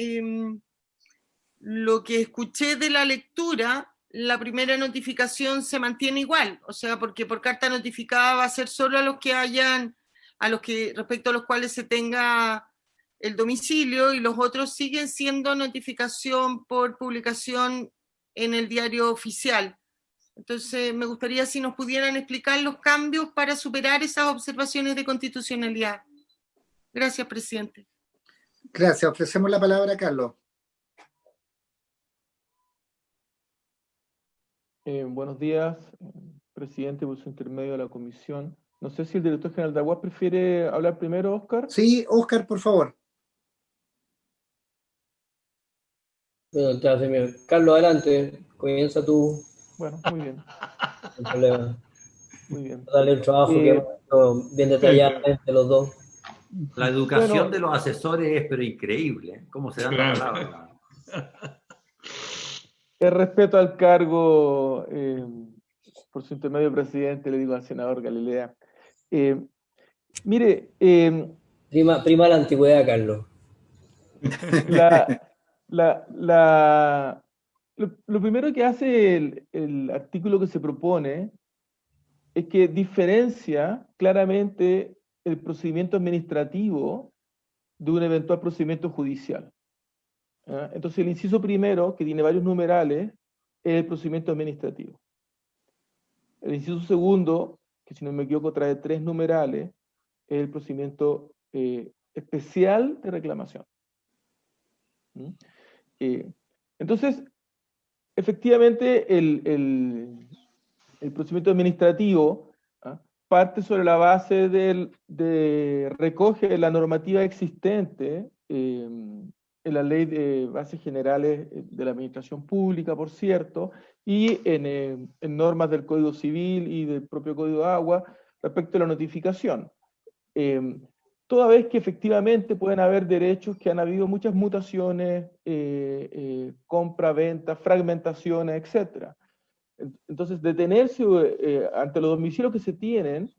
escuché de la lectura, la primera notificación se mantiene igual, o sea, porque por carta notificada va a ser solo respecto a los cuales se tenga el domicilio, y los otros siguen siendo notificación por publicación en el diario oficial. Entonces, me gustaría si nos pudieran explicar los cambios para superar esas observaciones de constitucionalidad. Gracias, presidente. Gracias. Ofrecemos la palabra a Carlos. Buenos días, presidente, por su intermedio de la comisión. No sé si el director general de Aguas prefiere hablar primero, Oscar. Sí, Oscar, por favor. Bueno, entonces, Carlos, adelante. Comienza tú. Bueno, muy bien. No hay problema. Muy bien. Dale el trabajo que hemos hecho bien detalladamente los dos. La educación de los asesores es pero increíble. ¿Cómo se dan la palabra? El respeto al cargo, por su intermedio, presidente, le digo al senador Galilea. Mire... Prima la antigüedad, Carlos. Lo primero que hace el artículo que se propone es que diferencia claramente el procedimiento administrativo de un eventual procedimiento judicial. ¿Ya? Entonces el inciso primero, que tiene varios numerales, es el procedimiento administrativo. El inciso segundo, que si no me equivoco trae 3 numerales, es el procedimiento especial de reclamación. Entonces, efectivamente, el procedimiento administrativo parte sobre la base recoge la normativa existente en la ley de bases generales de la administración pública, por cierto, y en normas del Código Civil y del propio Código de Agua respecto a la notificación. Toda vez que efectivamente pueden haber derechos que han habido muchas mutaciones, compra, venta, fragmentaciones, etc. Entonces, detenerse ante los domicilios que se tienen,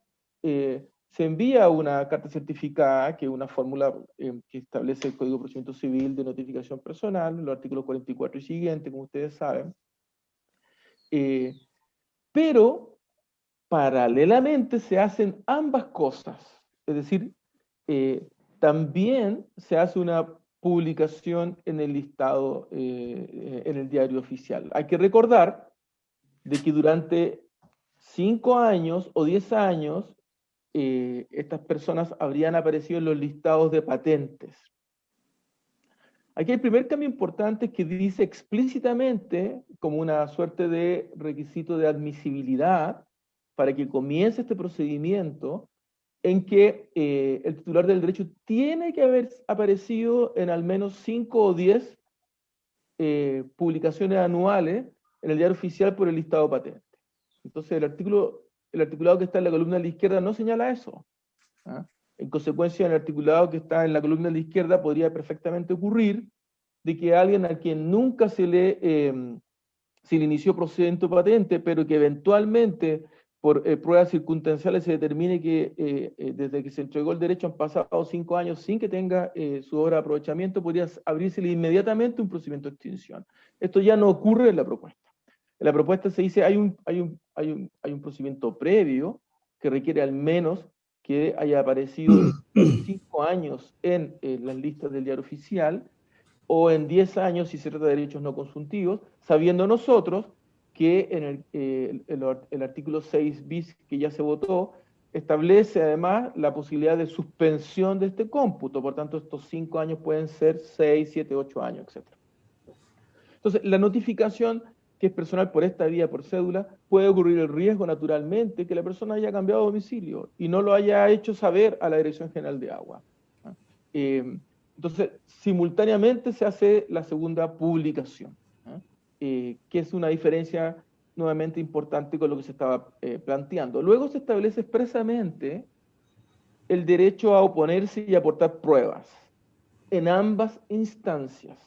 se envía una carta certificada, que es una fórmula que establece el Código de Procedimiento Civil de notificación personal, los artículos 44 y siguientes, como ustedes saben. Pero, paralelamente, se hacen ambas cosas. Es decir, también se hace una publicación en el listado, en el diario oficial. Hay que recordar de que durante 5 años o 10 años estas personas habrían aparecido en los listados de patentes. Aquí el primer cambio importante es que dice explícitamente, como una suerte de requisito de admisibilidad, para que comience este procedimiento, en que el titular del derecho tiene que haber aparecido en al menos 5 o 10 publicaciones anuales en el diario oficial por el listado patente. Entonces el articulado que está en la columna de la izquierda no señala eso. En consecuencia, en el articulado que está en la columna de la izquierda podría perfectamente ocurrir de que alguien a quien nunca se le inició procedimiento patente, pero que eventualmente por pruebas circunstanciales se determine que desde que se entregó el derecho han pasado 5 años sin que tenga su obra de aprovechamiento, podría abrirse inmediatamente un procedimiento de extinción. Esto ya no ocurre en la propuesta. En la propuesta se dice hay un procedimiento previo que requiere al menos que haya aparecido 5 años en las listas del diario oficial, o en 10 años si se trata de derechos no consuntivos, sabiendo nosotros que en el artículo 6 bis que ya se votó, establece además la posibilidad de suspensión de este cómputo, por tanto estos 5 años pueden ser 6, 7, 8 años, etc. Entonces, la notificación, que es personal por esta vía, por cédula, puede ocurrir el riesgo naturalmente que la persona haya cambiado de domicilio y no lo haya hecho saber a la Dirección General de Agua. Entonces, simultáneamente se hace la segunda publicación, que es una diferencia nuevamente importante con lo que se estaba planteando. Luego se establece expresamente el derecho a oponerse y aportar pruebas en ambas instancias.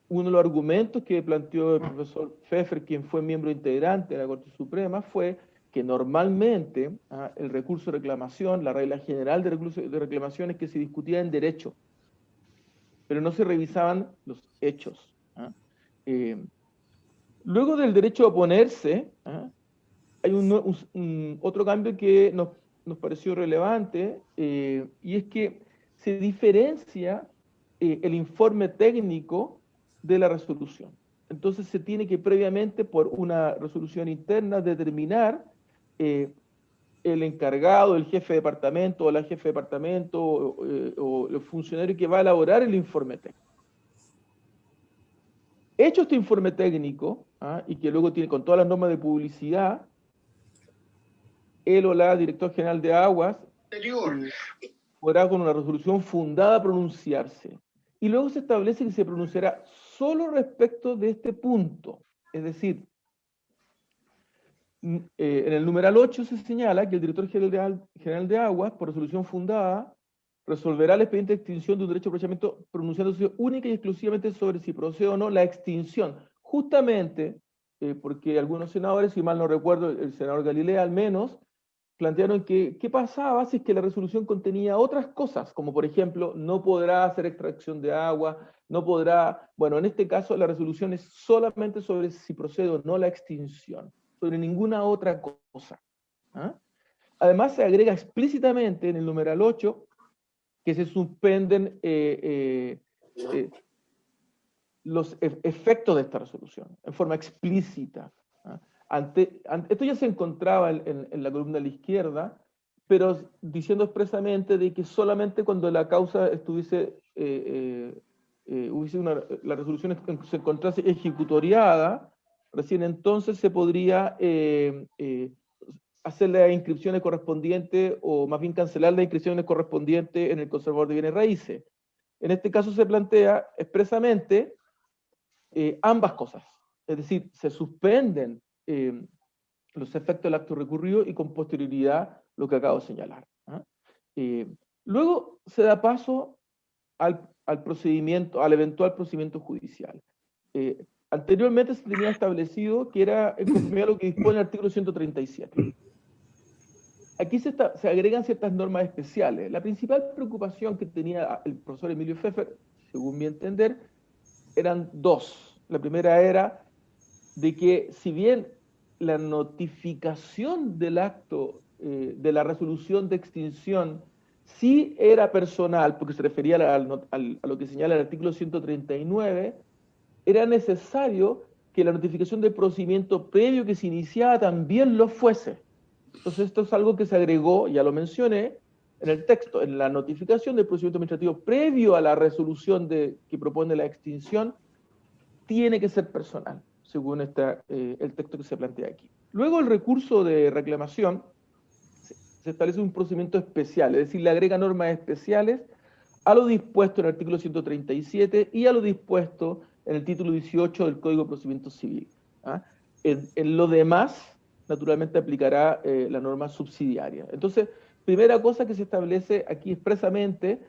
Uno de los argumentos que planteó el profesor Pfeffer, quien fue miembro integrante de la Corte Suprema, fue que normalmente el recurso de reclamación, la regla general de recurso de reclamación es que se discutía en derecho, pero no se revisaban los hechos. Luego del derecho a oponerse, hay otro cambio que nos pareció relevante, y es que se diferencia el informe técnico de la resolución. Entonces se tiene que previamente, por una resolución interna, determinar el encargado, el jefe de departamento o la jefe de departamento o el funcionario que va a elaborar el informe técnico. Hecho este informe técnico, y que luego tiene con todas las normas de publicidad, él o la director general de Aguas podrá con una resolución fundada pronunciarse. Y luego se establece que se pronunciará solo respecto de este punto. Es decir, en el numeral 8 se señala que el director general de Aguas, por resolución fundada, resolverá el expediente de extinción de un derecho de aprovechamiento pronunciándose única y exclusivamente sobre si procede o no la extinción. Justamente porque algunos senadores, si mal no recuerdo, el senador Galilea al menos, plantearon que qué pasaba si es que la resolución contenía otras cosas, como por ejemplo, no podrá hacer extracción de agua, no podrá, bueno, en este caso la resolución es solamente sobre si procede o no la extinción, sobre ninguna otra cosa. ¿Ah? Además se agrega explícitamente en el numeral 8 que se suspenden los efectos de esta resolución, en forma explícita. ¿Ah? Esto ya se encontraba en la columna de la izquierda, pero diciendo expresamente de que solamente cuando la causa estuviese, la resolución se encontrase ejecutoriada, recién entonces se podría hacer las inscripciones correspondientes, o más bien cancelar las inscripciones correspondientes en el conservador de bienes raíces. En este caso se plantea expresamente ambas cosas, es decir, se suspenden los efectos del acto recurrido y con posterioridad lo que acabo de señalar. ¿Ah? Luego se da paso al procedimiento, al eventual procedimiento judicial. Anteriormente se tenía establecido que era en conformidad a lo que dispone el artículo 137. Aquí se agregan ciertas normas especiales. La principal preocupación que tenía el profesor Emilio Pfeffer, según mi entender, eran dos. La primera era de que si bien la notificación del acto de la resolución de extinción sí era personal, porque se refería a lo que señala el artículo 139, era necesario que la notificación del procedimiento previo que se iniciaba también lo fuese. Entonces esto es algo que se agregó, ya lo mencioné, en el texto, en la notificación del procedimiento administrativo previo a la resolución que propone la extinción, tiene que ser personal, según el texto que se plantea aquí. Luego el recurso de reclamación, se establece un procedimiento especial, es decir, le agrega normas especiales a lo dispuesto en el artículo 137 y a lo dispuesto en el título 18 del Código de Procedimiento Civil. ¿Ah? En lo demás, naturalmente aplicará la norma subsidiaria. Entonces, primera cosa que se establece aquí expresamente,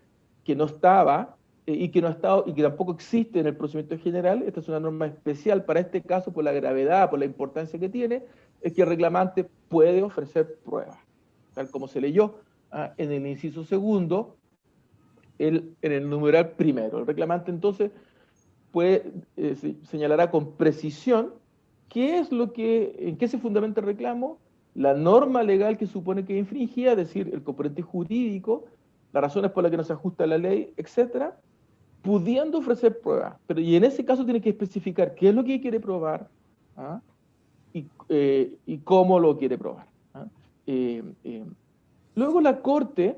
que no estaba, y que no ha estado, y que tampoco existe en el procedimiento general, esta es una norma especial para este caso, por la gravedad, por la importancia que tiene, es que el reclamante puede ofrecer pruebas, tal como se leyó en el inciso segundo, en el numeral primero. El reclamante entonces señalará con precisión qué es en qué se fundamenta el reclamo, la norma legal que supone que infringía, es decir, el componente jurídico, las razones por las que no se ajusta a la ley, etcétera, pudiendo ofrecer pruebas. Y en ese caso tiene que especificar qué es lo que quiere probar, ¿ah? Y cómo lo quiere probar. ¿Ah? Luego la Corte,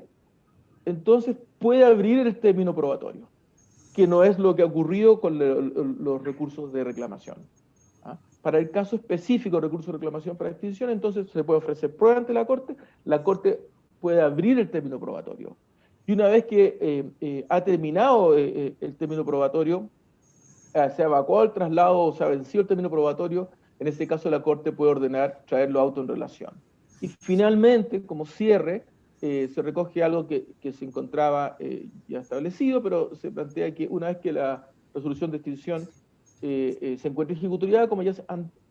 entonces, puede abrir el término probatorio, que no es lo que ha ocurrido con los recursos de reclamación. ¿Ah? Para el caso específico, recurso de reclamación para extinción, entonces se puede ofrecer prueba ante la Corte puede abrir el término probatorio. Y una vez que ha terminado el término probatorio, se ha evacuado el traslado o se ha vencido el término probatorio, en ese caso la Corte puede ordenar traerlo a auto en relación. Y finalmente, como cierre, se recoge algo que se encontraba ya establecido, pero se plantea que una vez que la resolución de extinción se encuentre ejecutoriada, como ya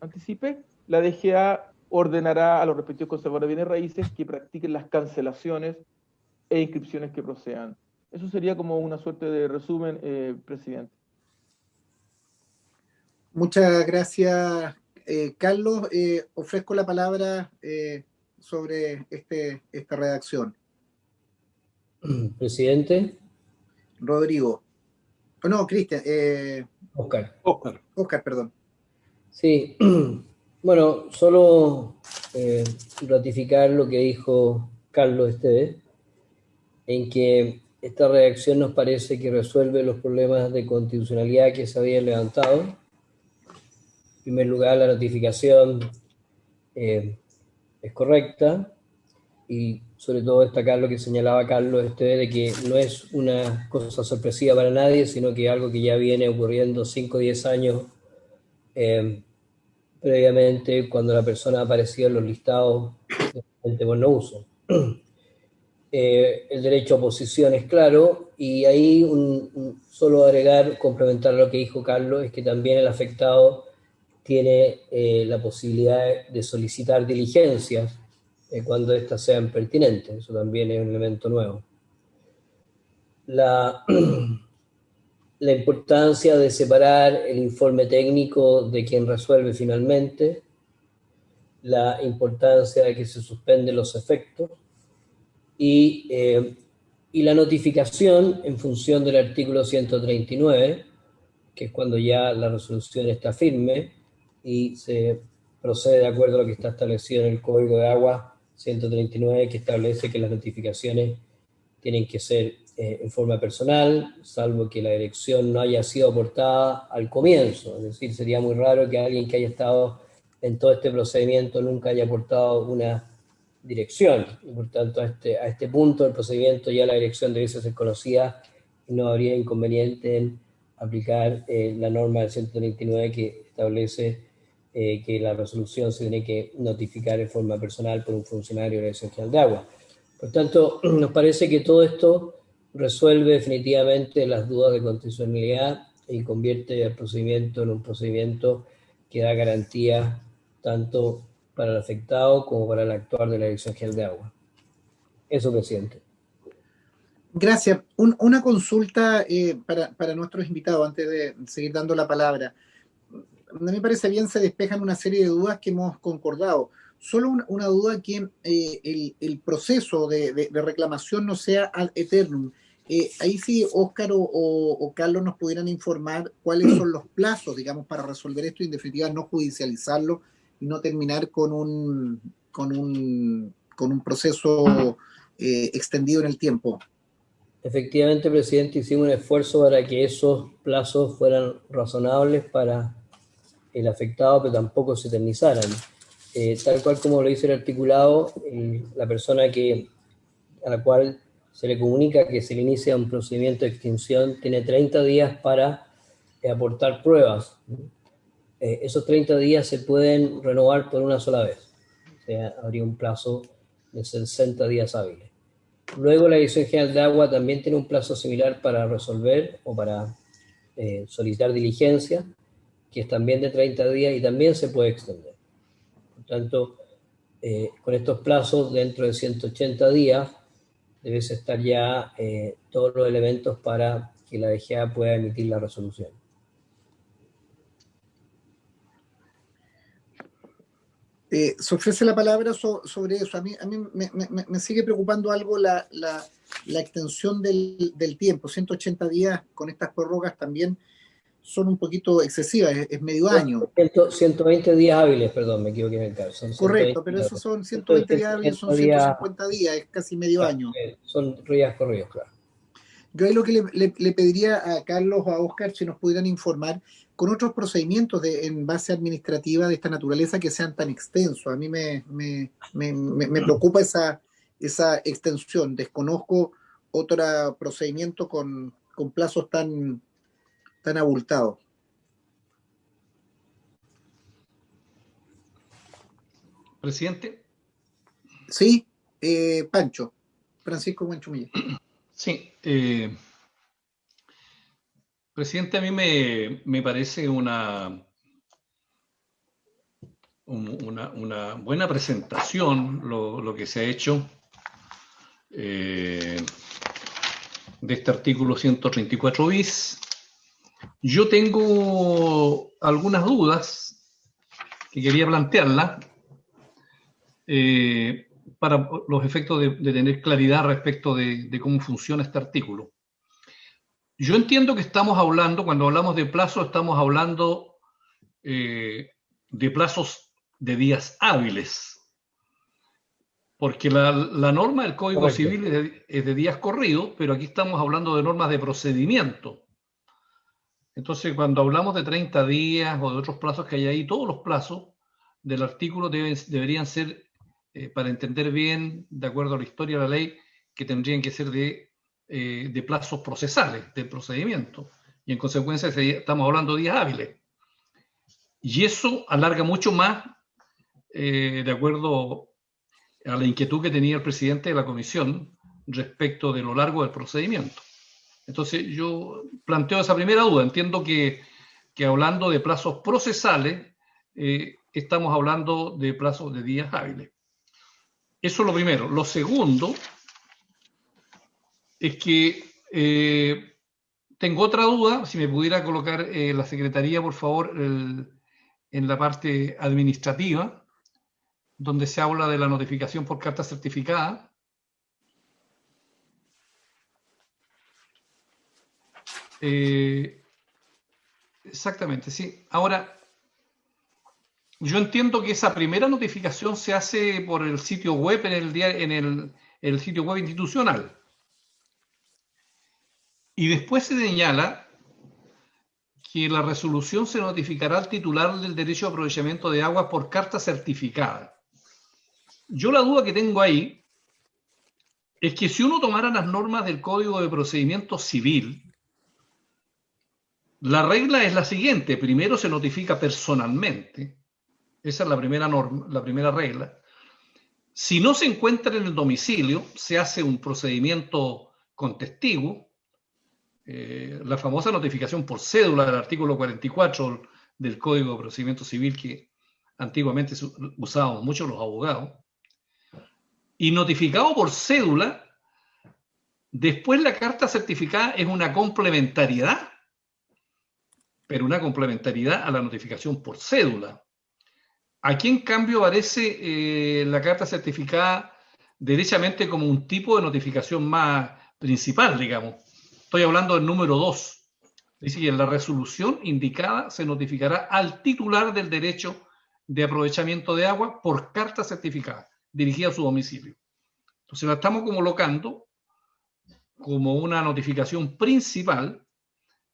anticipé, la DGA ordenará a los respectivos conservadores de bienes raíces que practiquen las cancelaciones e inscripciones que procedan. Eso sería como una suerte de resumen, presidente. Muchas gracias, Carlos. Ofrezco la palabra sobre esta redacción. Presidente. Rodrigo. No, Cristian. Oscar, perdón. Sí. Bueno, solo ratificar lo que dijo Carlos Esteves, en que esta redacción nos parece que resuelve los problemas de constitucionalidad que se habían levantado. En primer lugar, la notificación es correcta, y sobre todo destacar lo que señalaba Carlos Esteves, de que no es una cosa sorpresiva para nadie, sino que algo que ya viene ocurriendo 5 o 10 años previamente, cuando la persona aparecía en los listados de por no uso. El derecho a oposición es claro, y ahí solo agregar, complementar lo que dijo Carlos, es que también el afectado tiene la posibilidad de solicitar diligencias cuando éstas sean pertinentes. Eso también es un elemento nuevo. La importancia de separar el informe técnico de quien resuelve finalmente, la importancia de que se suspenden los efectos y la notificación en función del artículo 139, que es cuando ya la resolución está firme y se procede de acuerdo a lo que está establecido en el Código de Agua 139, que establece que las notificaciones tienen que ser en forma personal, salvo que la dirección no haya sido aportada al comienzo. Es decir, sería muy raro que alguien que haya estado en todo este procedimiento nunca haya aportado una dirección. Y por tanto, a este punto del procedimiento ya la dirección debe ser conocida y no habría inconveniente en aplicar la norma del 139 que establece que la resolución se tiene que notificar en forma personal por un funcionario de la Dirección General de Agua. Por tanto, nos parece que todo esto resuelve definitivamente las dudas de constitucionalidad y convierte el procedimiento en un procedimiento que da garantía tanto para el afectado como para el actuar de la Dirección General de Agua. Eso, presidente. Gracias. Una consulta para nuestros invitados antes de seguir dando la palabra. A mí me parece bien, se despejan una serie de dudas que hemos concordado. Solo una duda que el proceso de reclamación no sea ad eternum. Ahí sí, Óscar o Carlos nos pudieran informar cuáles son los plazos, digamos, para resolver esto y en definitiva no judicializarlo y no terminar con un proceso extendido en el tiempo. Efectivamente, presidente, hicimos un esfuerzo para que esos plazos fueran razonables para el afectado, pero tampoco se eternizaran. Tal cual como lo dice el articulado, la persona a la cual se le comunica que se le inicia un procedimiento de extinción tiene 30 días para aportar pruebas. Esos 30 días se pueden renovar por una sola vez. O sea, habría un plazo de 60 días hábiles. Luego la Dirección General de Agua también tiene un plazo similar para resolver o para solicitar diligencia, que es también de 30 días y también se puede extender. Por tanto, con estos plazos, dentro de 180 días, debes estar ya todos los elementos para que la DGA pueda emitir la resolución. Se ofrece la palabra sobre eso. A mí me sigue preocupando algo la extensión del tiempo. 180 días con estas prórrogas también son un poquito excesivas, es medio año. 120 días hábiles, perdón, me equivoqué en el caso. Correcto, pero esos son 120 días hábiles, son 150 días, es casi medio año. Son días corridos, claro. Yo ahí lo que le pediría a Carlos o a Óscar si nos pudieran informar con otros procedimientos en base administrativa de esta naturaleza que sean tan extensos. A mí me preocupa esa extensión. Desconozco otro procedimiento con plazos tan abultados. Presidente. Sí, Pancho, Francisco Buenchumilla. Sí, presidente, a mí me parece una buena presentación lo que se ha hecho de este artículo 134 bis. Yo tengo algunas dudas que quería plantearlas para los efectos de tener claridad respecto de cómo funciona este artículo. Yo entiendo que estamos hablando, cuando hablamos de plazo, estamos hablando de plazos de días hábiles, porque la norma del Código Correcto. Civil es de días corridos, pero aquí estamos hablando de normas de procedimiento. Entonces, cuando hablamos de 30 días o de otros plazos que hay ahí, todos los plazos del artículo deberían ser, para entender bien, de acuerdo a la historia de la ley, que tendrían que ser de plazos procesales, de procedimiento. Y en consecuencia estamos hablando de días hábiles. Y eso alarga mucho más, de acuerdo a la inquietud que tenía el presidente de la comisión respecto de lo largo del procedimiento. Entonces yo planteo esa primera duda. Entiendo que hablando de plazos procesales, estamos hablando de plazos de días hábiles. Eso es lo primero. Lo segundo es que tengo otra duda, si me pudiera colocar la Secretaría, por favor, en la parte administrativa, donde se habla de la notificación por carta certificada. Exactamente, sí. Ahora, yo entiendo que esa primera notificación se hace por el sitio web, en el sitio web institucional. Y después se señala que la resolución se notificará al titular del derecho de aprovechamiento de agua por carta certificada. Yo la duda que tengo ahí es que si uno tomara las normas del Código de Procedimiento Civil, la regla es la siguiente: primero se notifica personalmente. Esa es la primera norma, la primera regla. Si no se encuentra en el domicilio, se hace un procedimiento con testigo, la famosa notificación por cédula del artículo 44 del Código de Procedimiento Civil, que antiguamente usábamos mucho los abogados. Y notificado por cédula, después la carta certificada es una complementariedad, pero una complementariedad a la notificación por cédula. Aquí, en cambio, aparece la carta certificada derechamente como un tipo de notificación más principal, digamos. Estoy hablando del número 2. Dice que en la resolución indicada se notificará al titular del derecho de aprovechamiento de agua por carta certificada, dirigida a su domicilio. Entonces la estamos colocando como una notificación principal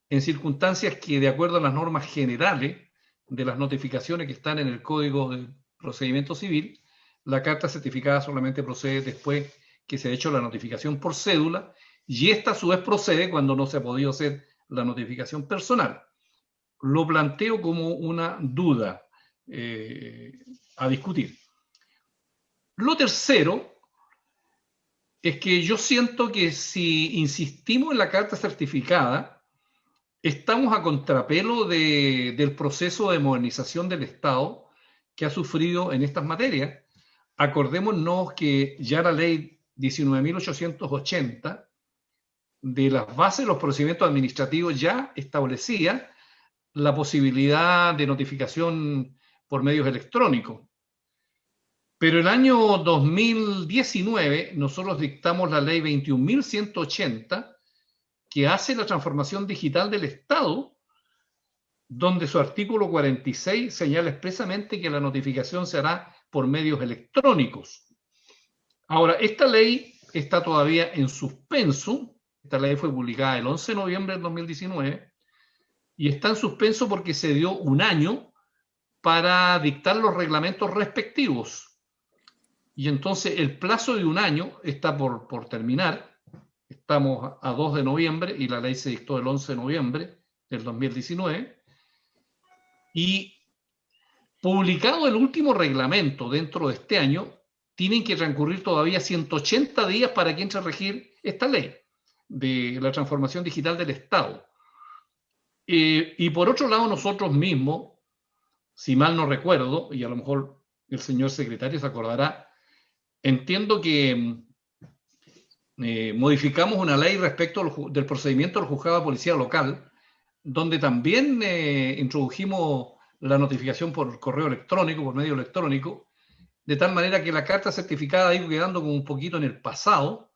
en circunstancias que, de acuerdo a las normas generales de las notificaciones que están en el Código de Procedimiento Civil, la carta certificada solamente procede después que se ha hecho la notificación por cédula, y esta a su vez procede cuando no se ha podido hacer la notificación personal. Lo planteo como una duda a discutir. Lo tercero es que yo siento que si insistimos en la carta certificada, estamos a contrapelo del proceso de modernización del Estado que ha sufrido en estas materias. Acordémonos que ya la ley 19.880 de las bases de los procedimientos administrativos ya establecía la posibilidad de notificación por medios electrónicos. Pero el año 2019 nosotros dictamos la ley 21.180, que hace la transformación digital del Estado, donde su artículo 46 señala expresamente que la notificación se hará por medios electrónicos. Ahora, esta ley está todavía en suspenso. Esta ley fue publicada el 11 de noviembre del 2019 y está en suspenso porque se dio un año para dictar los reglamentos respectivos. Y entonces el plazo de un año está por terminar. Estamos a 2 de noviembre y la ley se dictó el 11 de noviembre del 2019. Y publicado el último reglamento dentro de este año, tienen que transcurrir todavía 180 días para que entre a regir esta ley de la transformación digital del Estado. Y por otro lado, nosotros mismos, si mal no recuerdo, y a lo mejor el señor secretario se acordará, entiendo que modificamos una ley respecto del procedimiento del juzgado de policía local, donde también introdujimos la notificación por correo electrónico, por medio electrónico, de tal manera que la carta certificada ha ido quedando como un poquito en el pasado.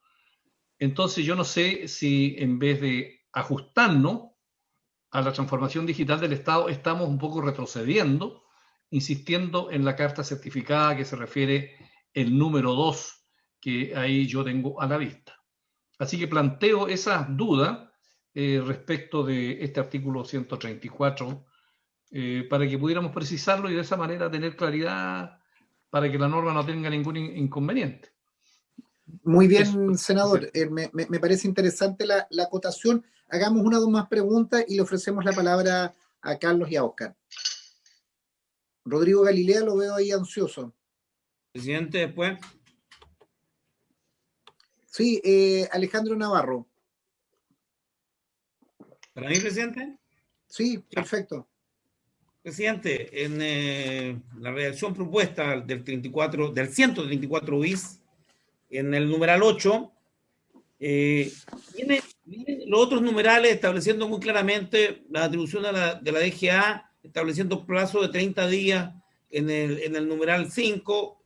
Entonces yo no sé si en vez de ajustarnos a la transformación digital del Estado, estamos un poco retrocediendo, insistiendo en la carta certificada que se refiere el número 2, que ahí yo tengo a la vista. Así que planteo esa duda respecto de este artículo 134 para que pudiéramos precisarlo y de esa manera tener claridad para que la norma no tenga ningún inconveniente. Muy bien, senador. Me parece interesante la acotación. Hagamos una o dos más preguntas y le ofrecemos la palabra a Carlos y a Oscar. Rodrigo Galilea, lo veo ahí ansioso. Presidente, después. Sí, Alejandro Navarro. ¿Para mí, presidente? Sí, perfecto. Presidente, en la redacción propuesta del 134 bis, en el numeral 8, vienen los otros numerales estableciendo muy claramente la atribución de la DGA, estableciendo plazo de 30 días en el numeral 5,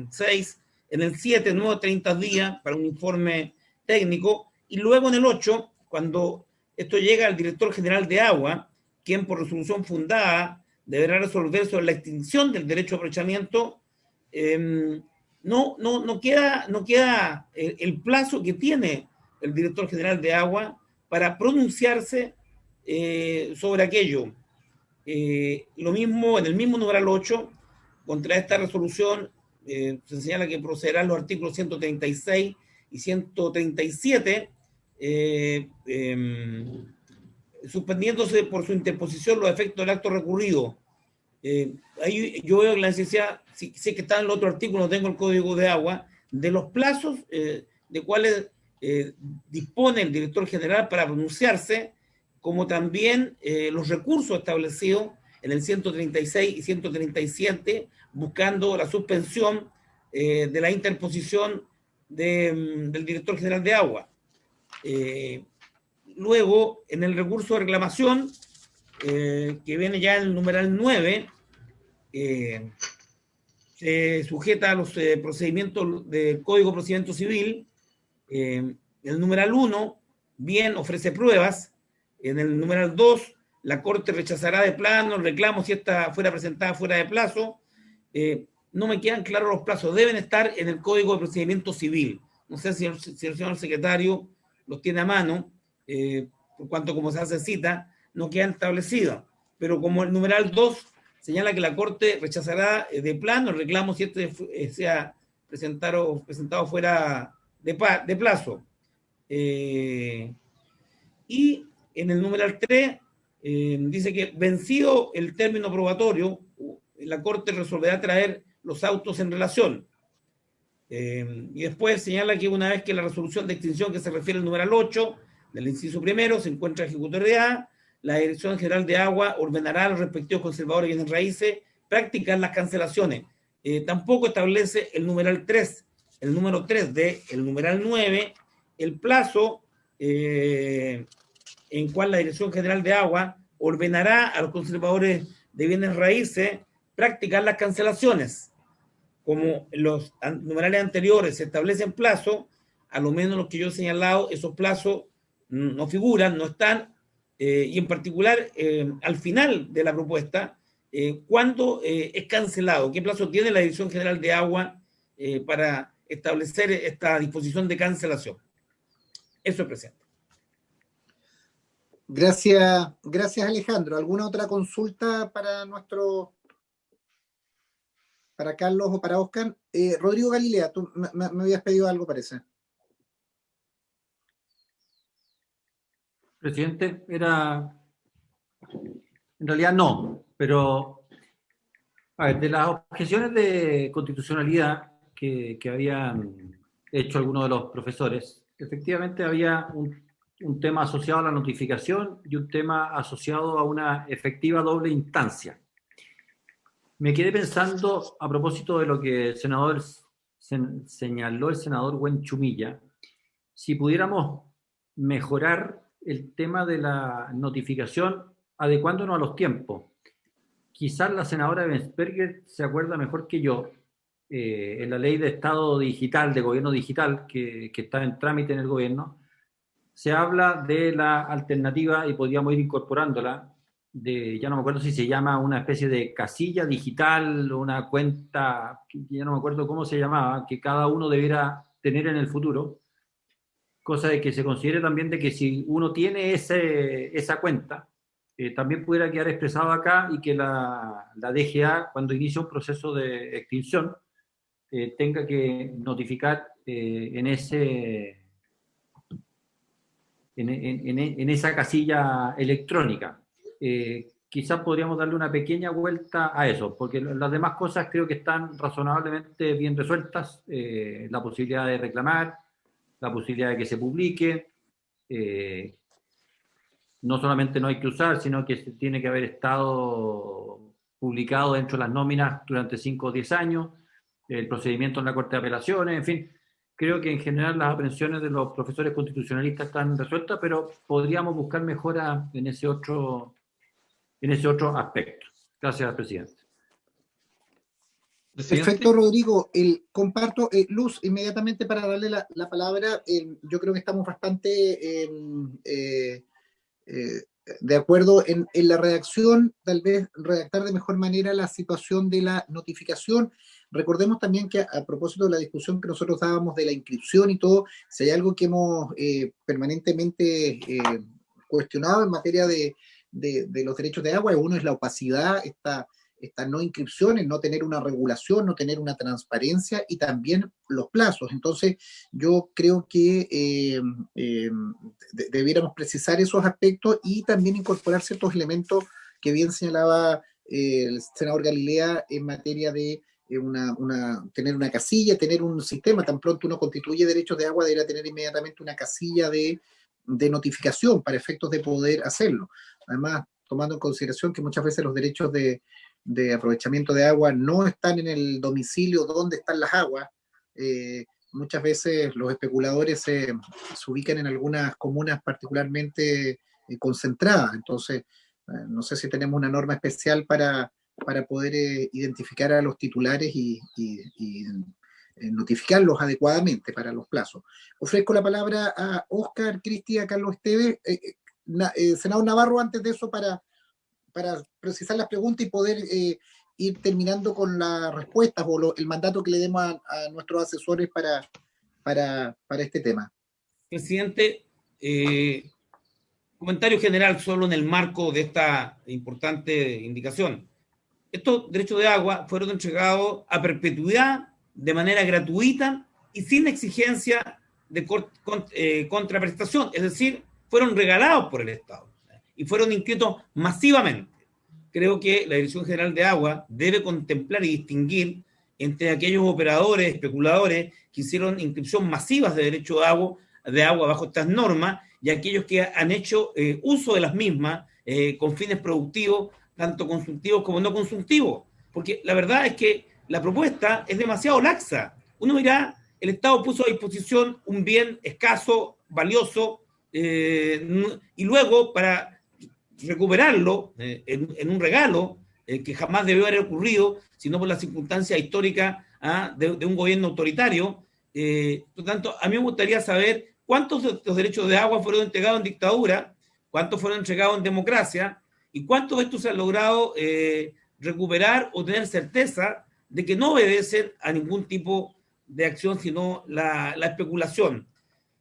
6, en el 7, nuevo 30 días para un informe técnico, y luego en el 8, cuando esto llega al director general de agua, quien por resolución fundada deberá resolver sobre la extinción del derecho de aprovechamiento, no queda el plazo que tiene el director general de agua para pronunciarse sobre aquello. Lo mismo en el mismo numeral 8, contra esta resolución se señala que procederán los artículos 136 y 137, suspendiéndose por su interposición los efectos del acto recurrido. Ahí yo veo la necesidad, sé que está en el otro artículo, no tengo el código de agua, de los plazos de cuáles dispone el director general para pronunciarse, como también los recursos establecidos en el 136 y 137, buscando la suspensión de la interposición del director general de agua. Luego, en el recurso de reclamación, que viene ya en el numeral 9, se sujeta a los procedimientos del Código de Procedimiento Civil. El numeral 1, bien, ofrece pruebas. En el numeral 2, la Corte rechazará de plano el reclamo si esta fuera presentada fuera de plazo. No me quedan claros los plazos, deben estar en el Código de Procedimiento Civil. No sé si el señor secretario los tiene a mano, por cuanto como se hace cita, no quedan establecidos. Pero como el numeral 2 señala que la Corte rechazará de plano el reclamo si este sea presentado fuera de plazo. Y en el numeral 3 dice que vencido el término probatorio, la Corte resolverá traer los autos en relación. Y después señala que una vez que la resolución de extinción que se refiere al numeral 8 del inciso primero se encuentra ejecutoriedad, la Dirección General de Agua ordenará a los respectivos conservadores de bienes raíces practicar las cancelaciones. Tampoco establece el numeral 3, el número 3 del numeral 9, el plazo en cual la Dirección General de Agua ordenará a los conservadores de bienes raíces practicar las cancelaciones. Como los numerales anteriores se establecen plazos, a lo menos los que yo he señalado, esos plazos no figuran, no están, y en particular al final de la propuesta, ¿cuándo es cancelado? ¿Qué plazo tiene la Dirección General de Agua para establecer esta disposición de cancelación? Eso es, presidente. Gracias Alejandro. ¿Alguna otra consulta para Carlos o para Oscar? Rodrigo Galilea, tú me habías pedido algo, parece. Presidente, en realidad no, pero a ver, de las objeciones de constitucionalidad que habían hecho algunos de los profesores, efectivamente había un tema asociado a la notificación y un tema asociado a una efectiva doble instancia. Me quedé pensando, a propósito de lo que señaló el senador Buenchumilla, si pudiéramos mejorar el tema de la notificación adecuándonos a los tiempos. Quizás la senadora Bensberger se acuerda mejor que yo, en la ley de Estado digital, de gobierno digital, que está en trámite en el gobierno, se habla de la alternativa, y podríamos ir incorporándola, ya no me acuerdo si se llama una especie de casilla digital o una cuenta, ya no me acuerdo cómo se llamaba, que cada uno debiera tener en el futuro, cosa de que se considere también de que si uno tiene esa cuenta, también pudiera quedar expresado acá y que la DGA, cuando inicia un proceso de extinción, tenga que notificar en esa casilla electrónica. Quizás podríamos darle una pequeña vuelta a eso, porque las demás cosas creo que están razonablemente bien resueltas. La posibilidad de reclamar, la posibilidad de que se publique, no solamente no hay que usar, sino que tiene que haber estado publicado dentro de las nóminas durante 5 o 10 años, el procedimiento en la Corte de Apelaciones, en fin, Creo que en general las aprensiones de los profesores constitucionalistas están resueltas, pero podríamos buscar mejora en ese otro aspecto. Gracias, presidente. Perfecto, Rodrigo. Comparto, Luz, inmediatamente para darle la palabra. Yo creo que estamos bastante de acuerdo en la redacción, tal vez redactar de mejor manera la situación de la notificación. Recordemos también que a propósito de la discusión que nosotros dábamos de la inscripción y todo, si hay algo que hemos permanentemente cuestionado en materia de los derechos de agua, uno es la opacidad, esta no inscripción, el no tener una regulación, no tener una transparencia y también los plazos. Entonces, yo creo que debiéramos precisar esos aspectos y también incorporar ciertos elementos que bien señalaba el senador Galilea en materia de tener una casilla, tener un sistema. Tan pronto uno constituye derechos de agua, debería tener inmediatamente una casilla de notificación para efectos de poder hacerlo. Además, tomando en consideración que muchas veces los derechos de aprovechamiento de agua no están en el domicilio donde están las aguas. Muchas veces los especuladores se ubican en algunas comunas particularmente concentradas. Entonces, no sé si tenemos una norma especial para poder identificar a los titulares y notificarlos adecuadamente para los plazos. Ofrezco la palabra a Óscar, Cristi, a Carlos Esteves. Senador Navarro, antes de eso, para precisar las preguntas y poder ir terminando con las respuestas o el mandato que le demos a nuestros asesores para este tema. Presidente, comentario general solo en el marco de esta importante indicación. Estos derechos de agua fueron entregados a perpetuidad, de manera gratuita y sin exigencia de contraprestación, es decir, fueron regalados por el Estado y fueron inscritos masivamente. Creo que la Dirección General de Agua debe contemplar y distinguir entre aquellos operadores, especuladores, que hicieron inscripción masivas de derecho de agua bajo estas normas y aquellos que han hecho uso de las mismas con fines productivos, tanto consultivos como no consultivos. Porque la verdad es que la propuesta es demasiado laxa. Uno dirá, el Estado puso a disposición un bien escaso, valioso, y luego para recuperarlo en un regalo que jamás debió haber ocurrido, sino por la circunstancia histórica de un gobierno autoritario. Por lo tanto, a mí me gustaría saber cuántos de los derechos de agua fueron entregados en dictadura, cuántos fueron entregados en democracia y cuántos de estos se han logrado recuperar o tener certeza de que no obedecen a ningún tipo de acción, sino la especulación.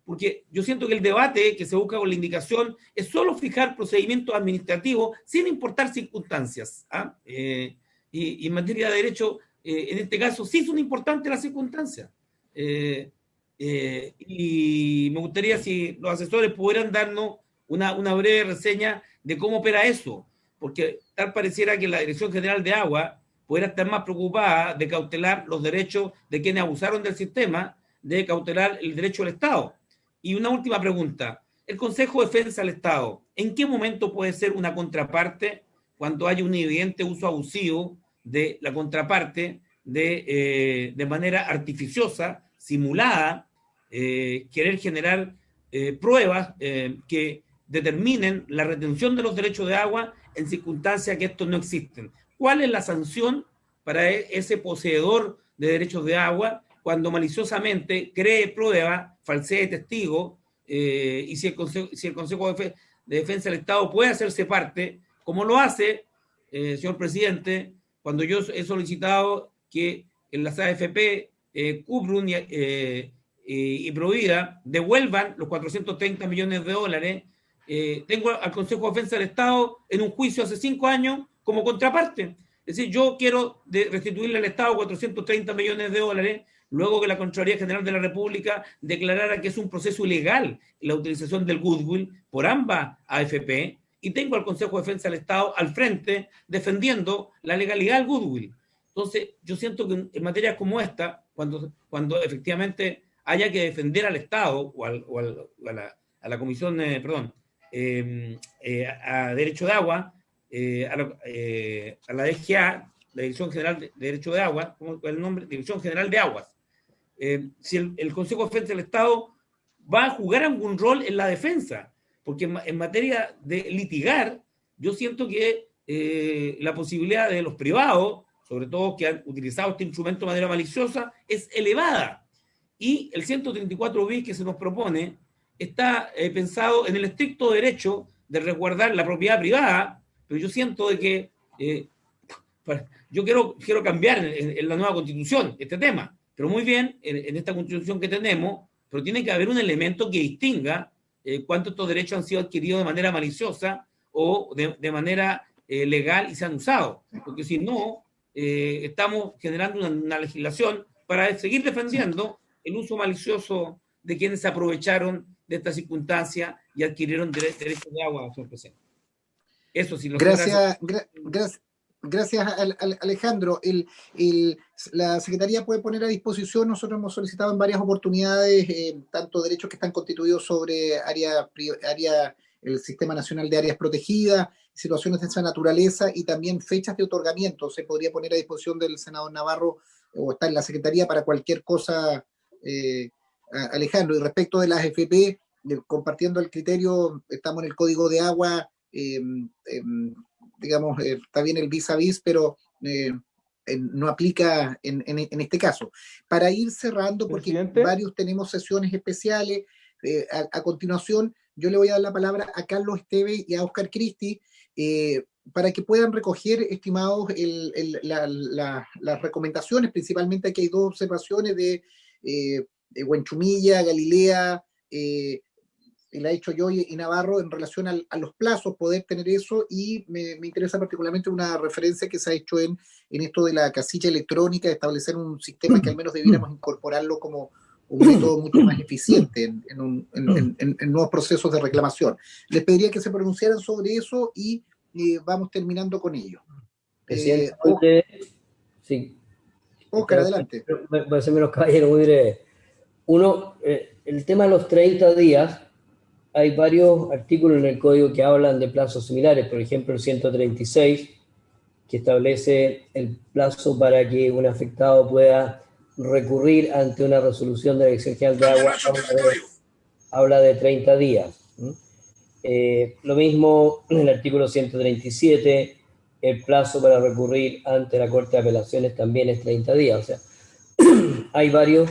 Porque yo siento que el debate que se busca con la indicación es solo fijar procedimientos administrativos sin importar circunstancias. Y en materia de derecho, en este caso, sí son importantes las circunstancias. Y me gustaría si los asesores pudieran darnos una breve reseña de cómo opera eso, porque tal pareciera que la Dirección General de Agua pudiera estar más preocupada de cautelar los derechos de quienes abusaron del sistema, de cautelar el derecho del Estado. Y una última pregunta. El Consejo de Defensa del Estado, ¿en qué momento puede ser una contraparte cuando haya un evidente uso abusivo de la contraparte de manera artificiosa, simulada, querer generar pruebas que determinen la retención de los derechos de agua en circunstancias que estos no existen? ¿Cuál es la sanción para ese poseedor de derechos de agua cuando maliciosamente cree pruebas, falsee testigos, y si el Consejo de Defensa del Estado puede hacerse parte, como lo hace, señor presidente, cuando yo he solicitado que en las AFP, Cuprun y Provida devuelvan los 430 millones de dólares. Tengo al Consejo de Defensa del Estado en un juicio hace 5 años como contraparte. Es decir, yo quiero restituirle al Estado 430 millones de dólares luego que la Contraloría General de la República declarara que es un proceso ilegal la utilización del goodwill por ambas AFP, y tengo al Consejo de Defensa del Estado al frente defendiendo la legalidad del goodwill. Entonces, yo siento que en materias como esta, cuando efectivamente haya que defender al Estado o a la Comisión, a Derecho de Agua, a la DGA, la Dirección General de Derecho de Agua, ¿cómo es el nombre? Dirección General de Aguas. si el Consejo de Defensa del Estado va a jugar algún rol en la defensa, porque en materia de litigar, yo siento que la posibilidad de los privados, sobre todo que han utilizado este instrumento de manera maliciosa, es elevada. Y el 134 bis que se nos propone está pensado en el estricto derecho de resguardar la propiedad privada, pero yo siento de que yo quiero cambiar en la nueva Constitución este tema, pero muy bien, en esta Constitución que tenemos, pero tiene que haber un elemento que distinga cuántos estos derechos han sido adquiridos de manera maliciosa o de manera legal y se han usado, porque si no, estamos generando una legislación para seguir defendiendo el uso malicioso de quienes se aprovecharon de esta circunstancia y adquirieron derechos de agua, señor presidente. Eso sí. Gracias, Alejandro. La Secretaría puede poner a disposición, nosotros hemos solicitado en varias oportunidades, tanto derechos que están constituidos sobre el Sistema Nacional de Áreas Protegidas, situaciones de esa naturaleza y también fechas de otorgamiento. Se podría poner a disposición del senador Navarro o está en la Secretaría para cualquier cosa, Alejandro. Y respecto de las AFP, compartiendo el criterio, estamos en el Código de Agua, digamos, está bien el vis a vis, pero no aplica en este caso. Para ir cerrando, porque varios tenemos sesiones especiales, a continuación yo le voy a dar la palabra a Carlos Esteve y a Oscar Cristi para que puedan recoger, estimados, las recomendaciones. Principalmente aquí hay dos observaciones de Huenchumilla, Galilea, la he hecho yo y Navarro en relación a los plazos, poder tener eso, y me interesa particularmente una referencia que se ha hecho en esto de la casilla electrónica, de establecer un sistema que al menos debiéramos incorporarlo como un método mucho más eficiente en nuevos procesos de reclamación. Les pediría que se pronunciaran sobre eso y vamos terminando con ello. Sí. Oscar, adelante. Voy a ser menos caballero, muy breve. Uno, el tema de los 30 días, hay varios artículos en el código que hablan de plazos similares, por ejemplo el 136, que establece el plazo para que un afectado pueda recurrir ante una resolución de la Dirección General de Agua, habla de 30 días. Lo mismo en el artículo 137, el plazo para recurrir ante la Corte de Apelaciones también es 30 días. O sea, hay varios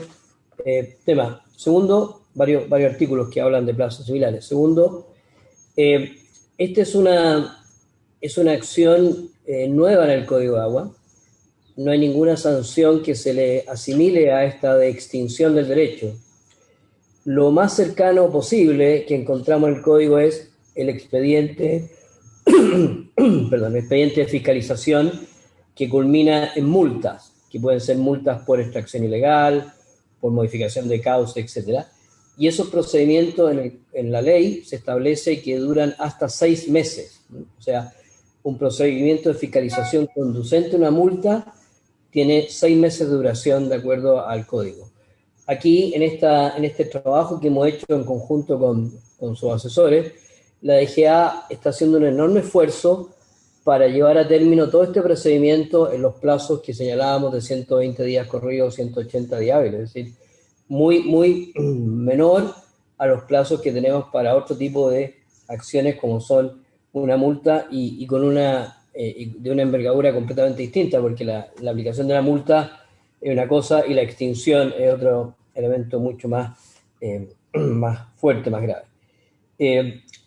temas. Segundo, varios artículos que hablan de plazos similares. Segundo, esta es una acción nueva en el Código de Agua. No hay ninguna sanción que se le asimile a esta de extinción del derecho. Lo más cercano posible que encontramos en el Código es el expediente, expediente de fiscalización que culmina en multas, que pueden ser multas por extracción ilegal, por modificación de causa, etc. Y esos procedimientos en la ley se establece que duran hasta 6 meses. O sea, un procedimiento de fiscalización conducente a una multa tiene 6 meses de duración de acuerdo al código. Aquí, en este trabajo que hemos hecho en conjunto con sus asesores, la DGA está haciendo un enorme esfuerzo para llevar a término todo este procedimiento en los plazos que señalábamos de 120 días corridos, 180 días hábiles, es decir, muy menor a los plazos que tenemos para otro tipo de acciones como son una multa y con de una envergadura completamente distinta, porque la aplicación de la multa es una cosa y la extinción es otro elemento mucho más fuerte, más grave.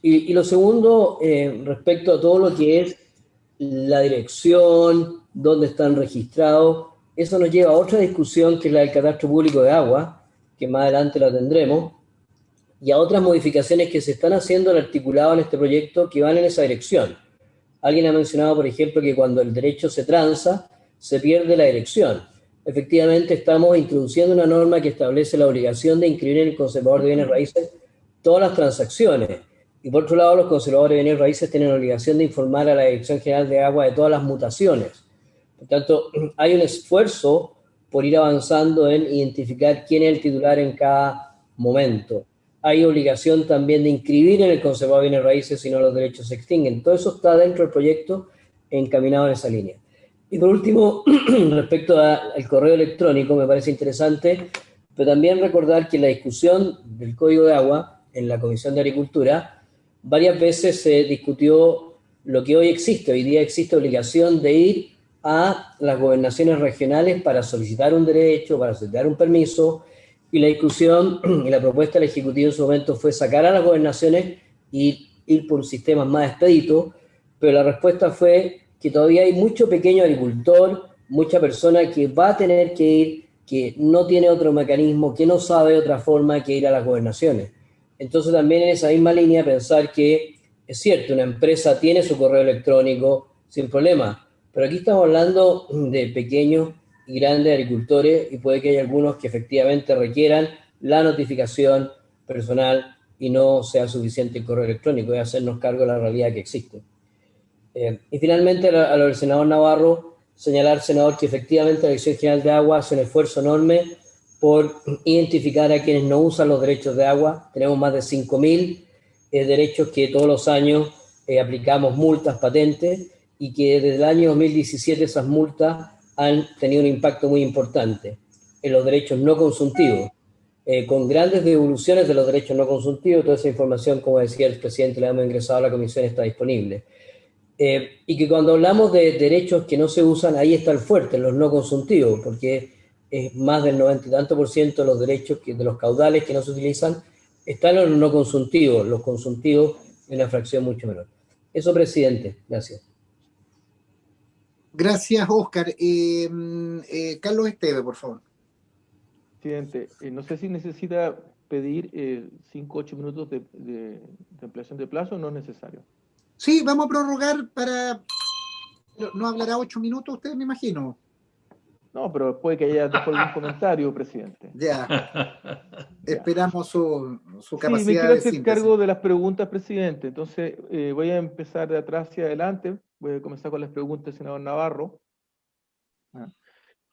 Y lo segundo, respecto a todo lo que es la dirección, dónde están registrados, eso nos lleva a otra discusión que es la del catastro público de agua, que más adelante la tendremos, y a otras modificaciones que se están haciendo al articulado en este proyecto que van en esa dirección. Alguien ha mencionado, por ejemplo, que cuando el derecho se transa, se pierde la dirección. Efectivamente, estamos introduciendo una norma que establece la obligación de inscribir en el conservador de bienes raíces todas las transacciones. Y por otro lado, los conservadores de bienes raíces tienen la obligación de informar a la Dirección General de Agua de todas las mutaciones. Por tanto, hay un esfuerzo por ir avanzando en identificar quién es el titular en cada momento. Hay obligación también de inscribir en el conservador de bienes raíces si no los derechos se extinguen. Todo eso está dentro del proyecto encaminado en esa línea. Y por último, respecto al correo electrónico, me parece interesante pero también recordar que en la discusión del Código de Agua en la Comisión de Agricultura varias veces se discutió lo que hoy existe. Hoy día existe obligación de ir a las gobernaciones regionales para solicitar un derecho, para solicitar un permiso, y la discusión y la propuesta del Ejecutivo en su momento fue sacar a las gobernaciones y ir por un sistema más expedito, pero la respuesta fue que todavía hay mucho pequeño agricultor, mucha persona que va a tener que ir, que no tiene otro mecanismo, que no sabe otra forma que ir a las gobernaciones. Entonces también en esa misma línea pensar que es cierto, una empresa tiene su correo electrónico sin problema, pero aquí estamos hablando de pequeños y grandes agricultores y puede que haya algunos que efectivamente requieran la notificación personal y no sea suficiente el correo electrónico, y hacernos cargo de la realidad que existe. Y finalmente, a lo del senador Navarro, señalar, senador, que efectivamente la Dirección General de Agua hace un esfuerzo enorme por identificar a quienes no usan los derechos de agua. Tenemos más de 5.000 derechos que todos los años aplicamos multas, patentes, y que desde el año 2017 esas multas han tenido un impacto muy importante en los derechos no consultivos, con grandes devoluciones de los derechos no consultivos. Toda esa información, como decía el presidente, la hemos ingresado a la comisión, está disponible. Y que cuando hablamos de derechos que no se usan, ahí está el fuerte, en los no consultivos, porque es más del 90 y tanto % de los derechos, de los caudales que no se utilizan, están en los no consultivos. Los consultivos en una fracción mucho menor. Eso, presidente. Gracias. Gracias, Óscar. Carlos Esteve, por favor. Presidente, no sé si necesita pedir 5 o 8 minutos de ampliación de plazo o no es necesario. Sí, vamos a prorrogar para... ¿No hablará 8 minutos usted, me imagino? No, pero puede que haya después algún comentario, presidente. Ya. Esperamos su capacidad de sí, me quiero hacer síntesis. cargo de las preguntas, presidente. Entonces, voy a empezar de atrás hacia adelante. Voy a comenzar con las preguntas del senador Navarro.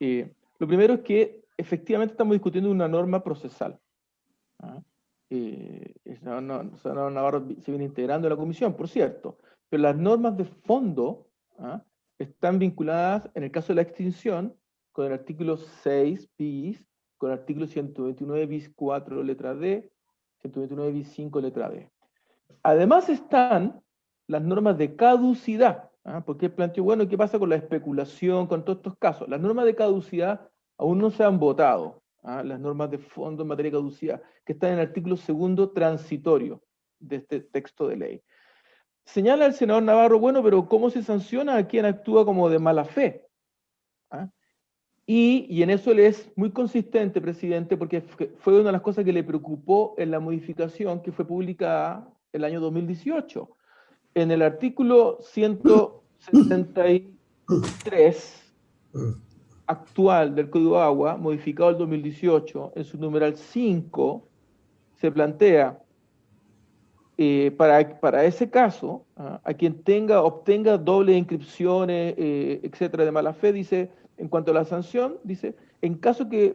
Lo primero es que efectivamente estamos discutiendo una norma procesal. El senador Navarro se viene integrando a la comisión, por cierto, pero las normas de fondo están vinculadas, en el caso de la extinción, con el artículo 6 bis, con el artículo 129 bis 4 letra D, 129 bis 5 letra D. Además están las normas de caducidad, porque planteó, bueno, ¿qué pasa con la especulación, con todos estos casos? Las normas de caducidad aún no se han votado, las normas de fondo en materia de caducidad, que están en el artículo 2 transitorio de este texto de ley. Señala el senador Navarro, bueno, pero ¿cómo se sanciona a quien actúa como de mala fe? Y en eso él es muy consistente, presidente, porque fue una de las cosas que le preocupó en la modificación que fue publicada el año 2018. En el artículo 163 actual del Código de Agua, modificado el 2018, en su numeral 5, se plantea para ese caso, a quien obtenga doble inscripciones, etcétera, de mala fe, dice, en cuanto a la sanción, dice, en caso de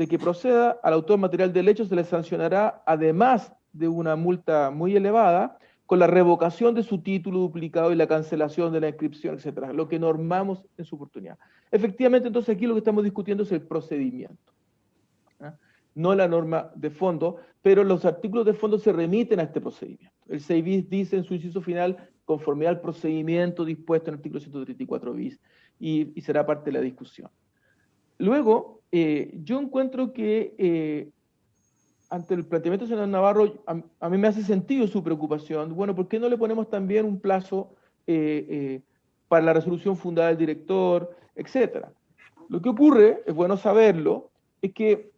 que proceda, al autor material del hecho se le sancionará, además de una multa muy elevada, con la revocación de su título duplicado y la cancelación de la inscripción, etcétera, lo que normamos en su oportunidad. Efectivamente, entonces aquí lo que estamos discutiendo es el procedimiento, no la norma de fondo, pero los artículos de fondo se remiten a este procedimiento. El 6 bis dice en su inciso final, conforme al procedimiento dispuesto en el artículo 134 bis, y será parte de la discusión. Luego, yo encuentro que ante el planteamiento del senador Navarro, a mí me hace sentido su preocupación. Bueno, ¿por qué no le ponemos también un plazo para la resolución fundada del director, etcétera? Lo que ocurre, es bueno saberlo, es que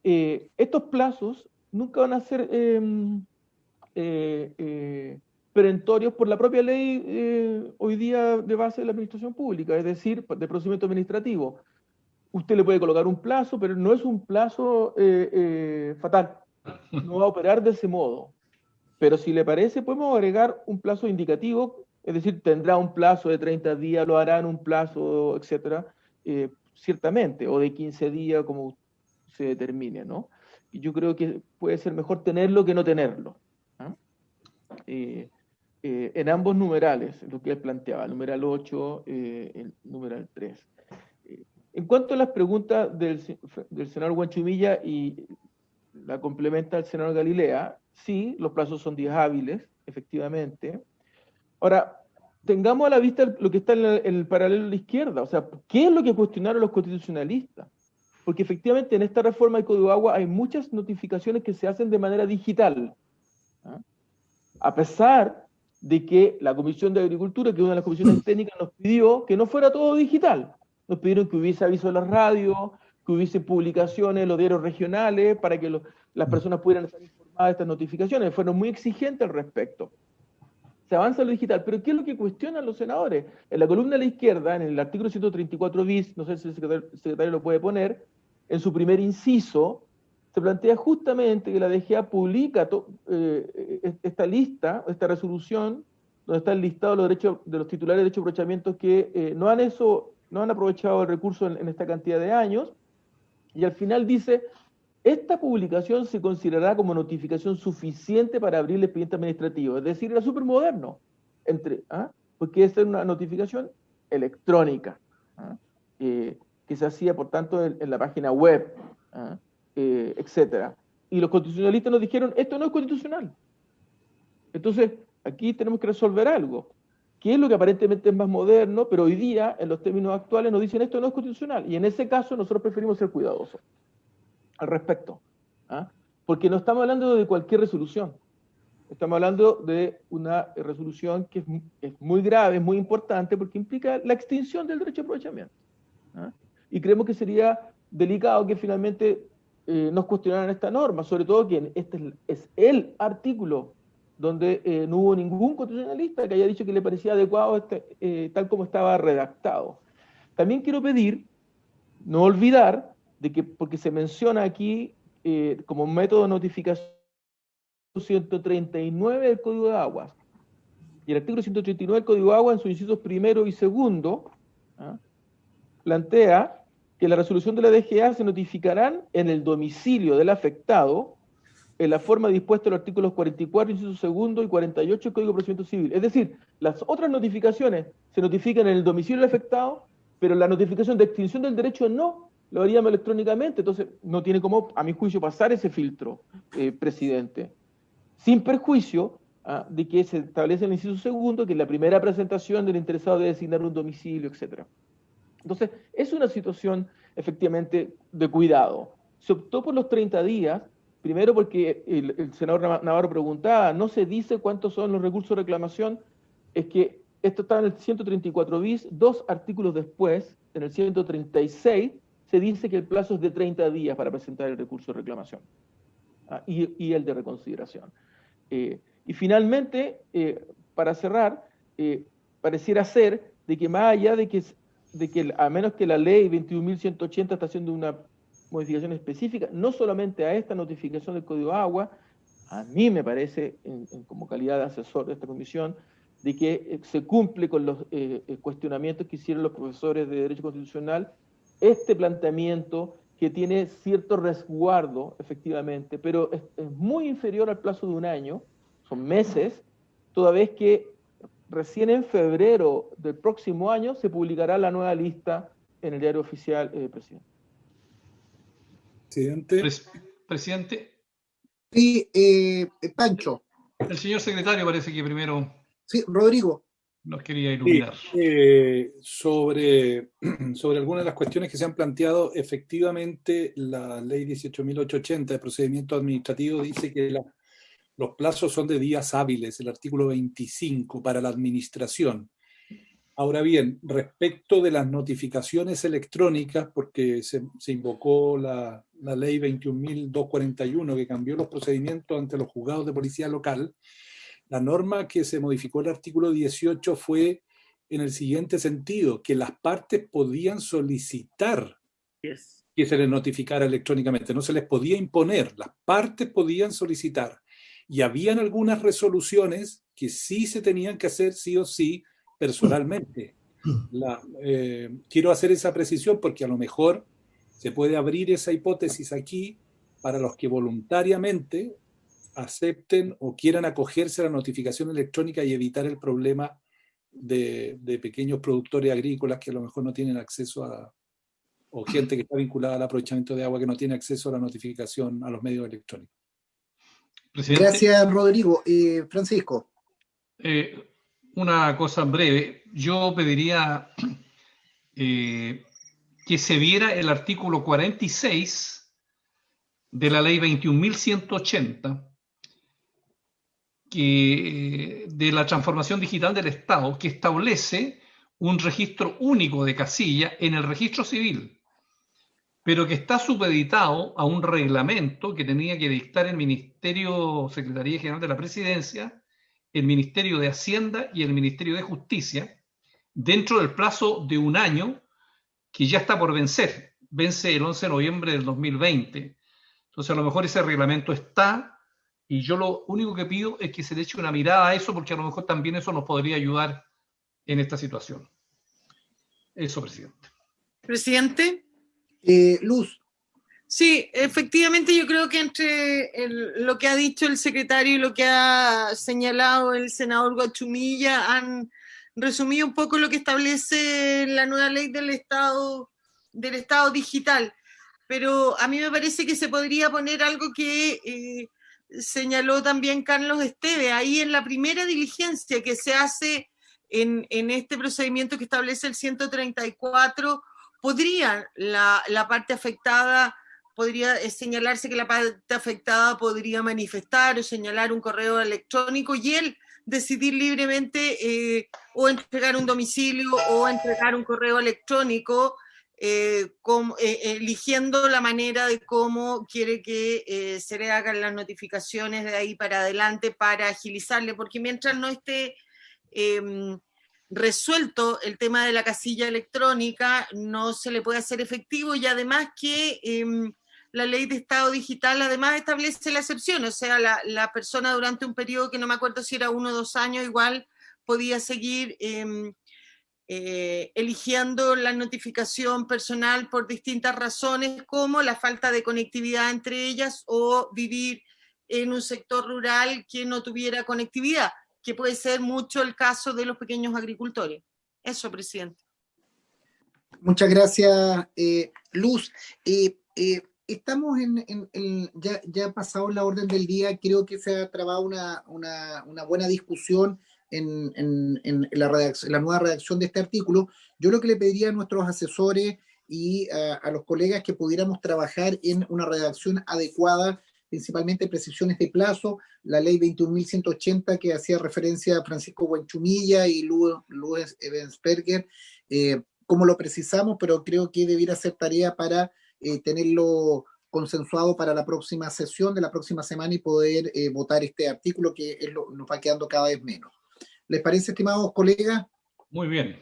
estos plazos nunca van a ser perentorios por la propia ley hoy día de base de la administración pública, es decir, de procedimiento administrativo. Usted le puede colocar un plazo, pero no es un plazo fatal. No va a operar de ese modo. Pero si le parece, podemos agregar un plazo indicativo, es decir, tendrá un plazo de 30 días, lo hará en un plazo, etcétera, ciertamente, o de 15 días, como se determine, ¿no? Y yo creo que puede ser mejor tenerlo que no tenerlo. En ambos numerales, lo que él planteaba, el numeral 8, el numeral 3. En cuanto a las preguntas del senador Huanchumilla y la complementa el senador Galilea. Sí, los plazos son 10 hábiles, efectivamente. Ahora, tengamos a la vista lo que está en el paralelo de la izquierda. O sea, ¿qué es lo que cuestionaron los constitucionalistas? Porque efectivamente en esta reforma del Código de Agua hay muchas notificaciones que se hacen de manera digital. ¿Ah? A pesar de que la Comisión de Agricultura, que es una de las comisiones técnicas, nos pidió que no fuera todo digital. Nos pidieron que hubiese aviso en las radios, que hubiese publicaciones en los diarios regionales para que las personas pudieran estar informadas de estas notificaciones. Fueron muy exigentes al respecto. Se avanza en lo digital, pero ¿qué es lo que cuestionan los senadores? En la columna de la izquierda, en el artículo 134 bis, no sé si el secretario lo puede poner, en su primer inciso, se plantea justamente que la DGA publica esta lista, esta resolución, donde está el listado de los derechos de los titulares de derecho de aprovechamiento que no han aprovechado el recurso en esta cantidad de años, y al final dice: esta publicación se considerará como notificación suficiente para abrir el expediente administrativo. Es decir, era súper moderno, porque esta es una notificación electrónica, que se hacía, por tanto, en la página web, etcétera. Y los constitucionalistas nos dijeron: esto no es constitucional. Entonces, aquí tenemos que resolver algo. ¿Qué es lo que aparentemente es más moderno, pero hoy día, en los términos actuales, nos dicen esto no es constitucional? Y en ese caso, nosotros preferimos ser cuidadosos al respecto, porque no estamos hablando de cualquier resolución, estamos hablando de una resolución que es muy grave, es muy importante, porque implica la extinción del derecho de aprovechamiento, y creemos que sería delicado que finalmente nos cuestionaran esta norma, sobre todo que este es el artículo donde no hubo ningún constitucionalista que haya dicho que le parecía adecuado tal como estaba redactado. También quiero pedir, no olvidar, de que, porque se menciona aquí como método de notificación 139 del Código de Aguas, y el artículo 139 del Código de Aguas, en sus incisos primero y segundo, plantea que la resolución de la DGA se notificarán en el domicilio del afectado en la forma dispuesta en los artículos 44, inciso segundo, y 48 del Código de Procedimiento Civil. Es decir, las otras notificaciones se notifican en el domicilio del afectado, pero la notificación de extinción del derecho no, lo haríamos electrónicamente. Entonces no tiene cómo, a mi juicio, pasar ese filtro, presidente. Sin perjuicio de que se establece en el inciso segundo que en la primera presentación del interesado debe designar un domicilio, etc. Entonces, es una situación efectivamente de cuidado. Se optó por los 30 días, primero porque el senador Navarro preguntaba, no se dice cuántos son los recursos de reclamación, es que esto está en el 134 bis, 2 artículos después, en el 136, se dice que el plazo es de 30 días para presentar el recurso de reclamación y el de reconsideración. Y finalmente, para cerrar, pareciera ser de que más allá de que a menos que la ley 21.180 está haciendo una modificación específica, no solamente a esta notificación del Código de Agua, a mí me parece, como calidad de asesor de esta comisión, de que se cumple con los cuestionamientos que hicieron los profesores de Derecho Constitucional, este planteamiento que tiene cierto resguardo, efectivamente, pero es muy inferior al plazo de un año, son meses, toda vez que recién en febrero del próximo año se publicará la nueva lista en el diario oficial, presidente. Presidente. Sí, Pancho. El señor secretario parece que primero... Sí, Rodrigo. Nos quería iluminar. Sí, sobre algunas de las cuestiones que se han planteado, efectivamente la ley 18.880 de procedimiento administrativo dice que los plazos son de días hábiles, el artículo 25 para la administración. Ahora bien, respecto de las notificaciones electrónicas, porque se invocó la ley 21.241 que cambió los procedimientos ante los juzgados de policía local, la norma que se modificó el artículo 18 fue en el siguiente sentido, que las partes podían solicitar que se les notificara electrónicamente, no se les podía imponer, las partes podían solicitar. Y habían algunas resoluciones que sí se tenían que hacer sí o sí personalmente. Quiero hacer esa precisión porque a lo mejor se puede abrir esa hipótesis aquí para los que voluntariamente acepten o quieran acogerse a la notificación electrónica y evitar el problema de pequeños productores agrícolas que a lo mejor no tienen acceso o gente que está vinculada al aprovechamiento de agua que no tiene acceso a la notificación a los medios electrónicos. Presidente, Gracias, Rodrigo. Francisco. una cosa breve. Yo pediría que se viera el artículo 46 de la ley 21.180 de la transformación digital del Estado, que establece un registro único de casilla en el registro civil, pero que está supeditado a un reglamento que tenía que dictar el Ministerio, Secretaría General de la Presidencia, el Ministerio de Hacienda y el Ministerio de Justicia, dentro del plazo de un año que ya está por vencer. Vence el 11 de noviembre del 2020. Entonces, a lo mejor ese reglamento está, y yo lo único que pido es que se le eche una mirada a eso, porque a lo mejor también eso nos podría ayudar en esta situación. Eso, presidente. Presidente. Luz. Sí, efectivamente yo creo que entre lo que ha dicho el secretario y lo que ha señalado el senador Guachumilla han resumido un poco lo que establece la nueva ley del Estado digital. Pero a mí me parece que se podría poner algo que señaló también Carlos Esteve, ahí en la primera diligencia que se hace en este procedimiento que establece el 134, podría la parte afectada, podría señalarse que la parte afectada podría manifestar o señalar un correo electrónico y él decidir libremente o entregar un domicilio o entregar un correo electrónico, eligiendo la manera de cómo quiere que se le hagan las notificaciones de ahí para adelante para agilizarle, porque mientras no esté resuelto el tema de la casilla electrónica, no se le puede hacer efectivo, y además que la ley de Estado digital además establece la excepción, o sea, la persona durante un periodo que no me acuerdo si era 1 o 2 años, igual podía seguir eligiendo la notificación personal por distintas razones, como la falta de conectividad entre ellas o vivir en un sector rural que no tuviera conectividad, que puede ser mucho el caso de los pequeños agricultores. Eso, presidente. Muchas gracias, Luz. Estamos ya ha pasado la orden del día, creo que se ha trabado una buena discusión en la nueva redacción de este artículo. Yo lo que le pediría a nuestros asesores y a los colegas que pudiéramos trabajar en una redacción adecuada, principalmente precisiones de plazo, la ley 21.180 que hacía referencia a Francisco Guachumilla y Luis Ebensperger, cómo lo precisamos, pero creo que debiera ser tarea para tenerlo consensuado para la próxima sesión de la próxima semana y poder votar este artículo que nos va quedando cada vez menos. ¿Les parece, estimados colegas? Muy bien.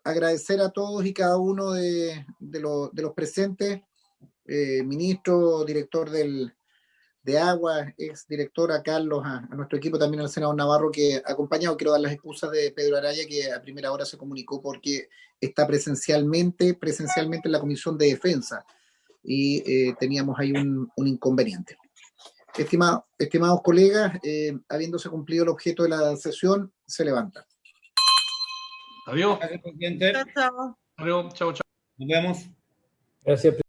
Agradecer a todos y cada uno de los presentes, ministro, director de Agua, ex director, a Carlos, a nuestro equipo, también al senador Navarro que ha acompañado. Quiero dar las excusas de Pedro Araya, que a primera hora se comunicó porque está presencialmente en la Comisión de Defensa y teníamos ahí un inconveniente. Estimados colegas, habiéndose cumplido el objeto de la sesión, se levanta. Adiós. Gracias, presidente. Chao, chao. Adiós. Chao, chao. Nos vemos. Gracias.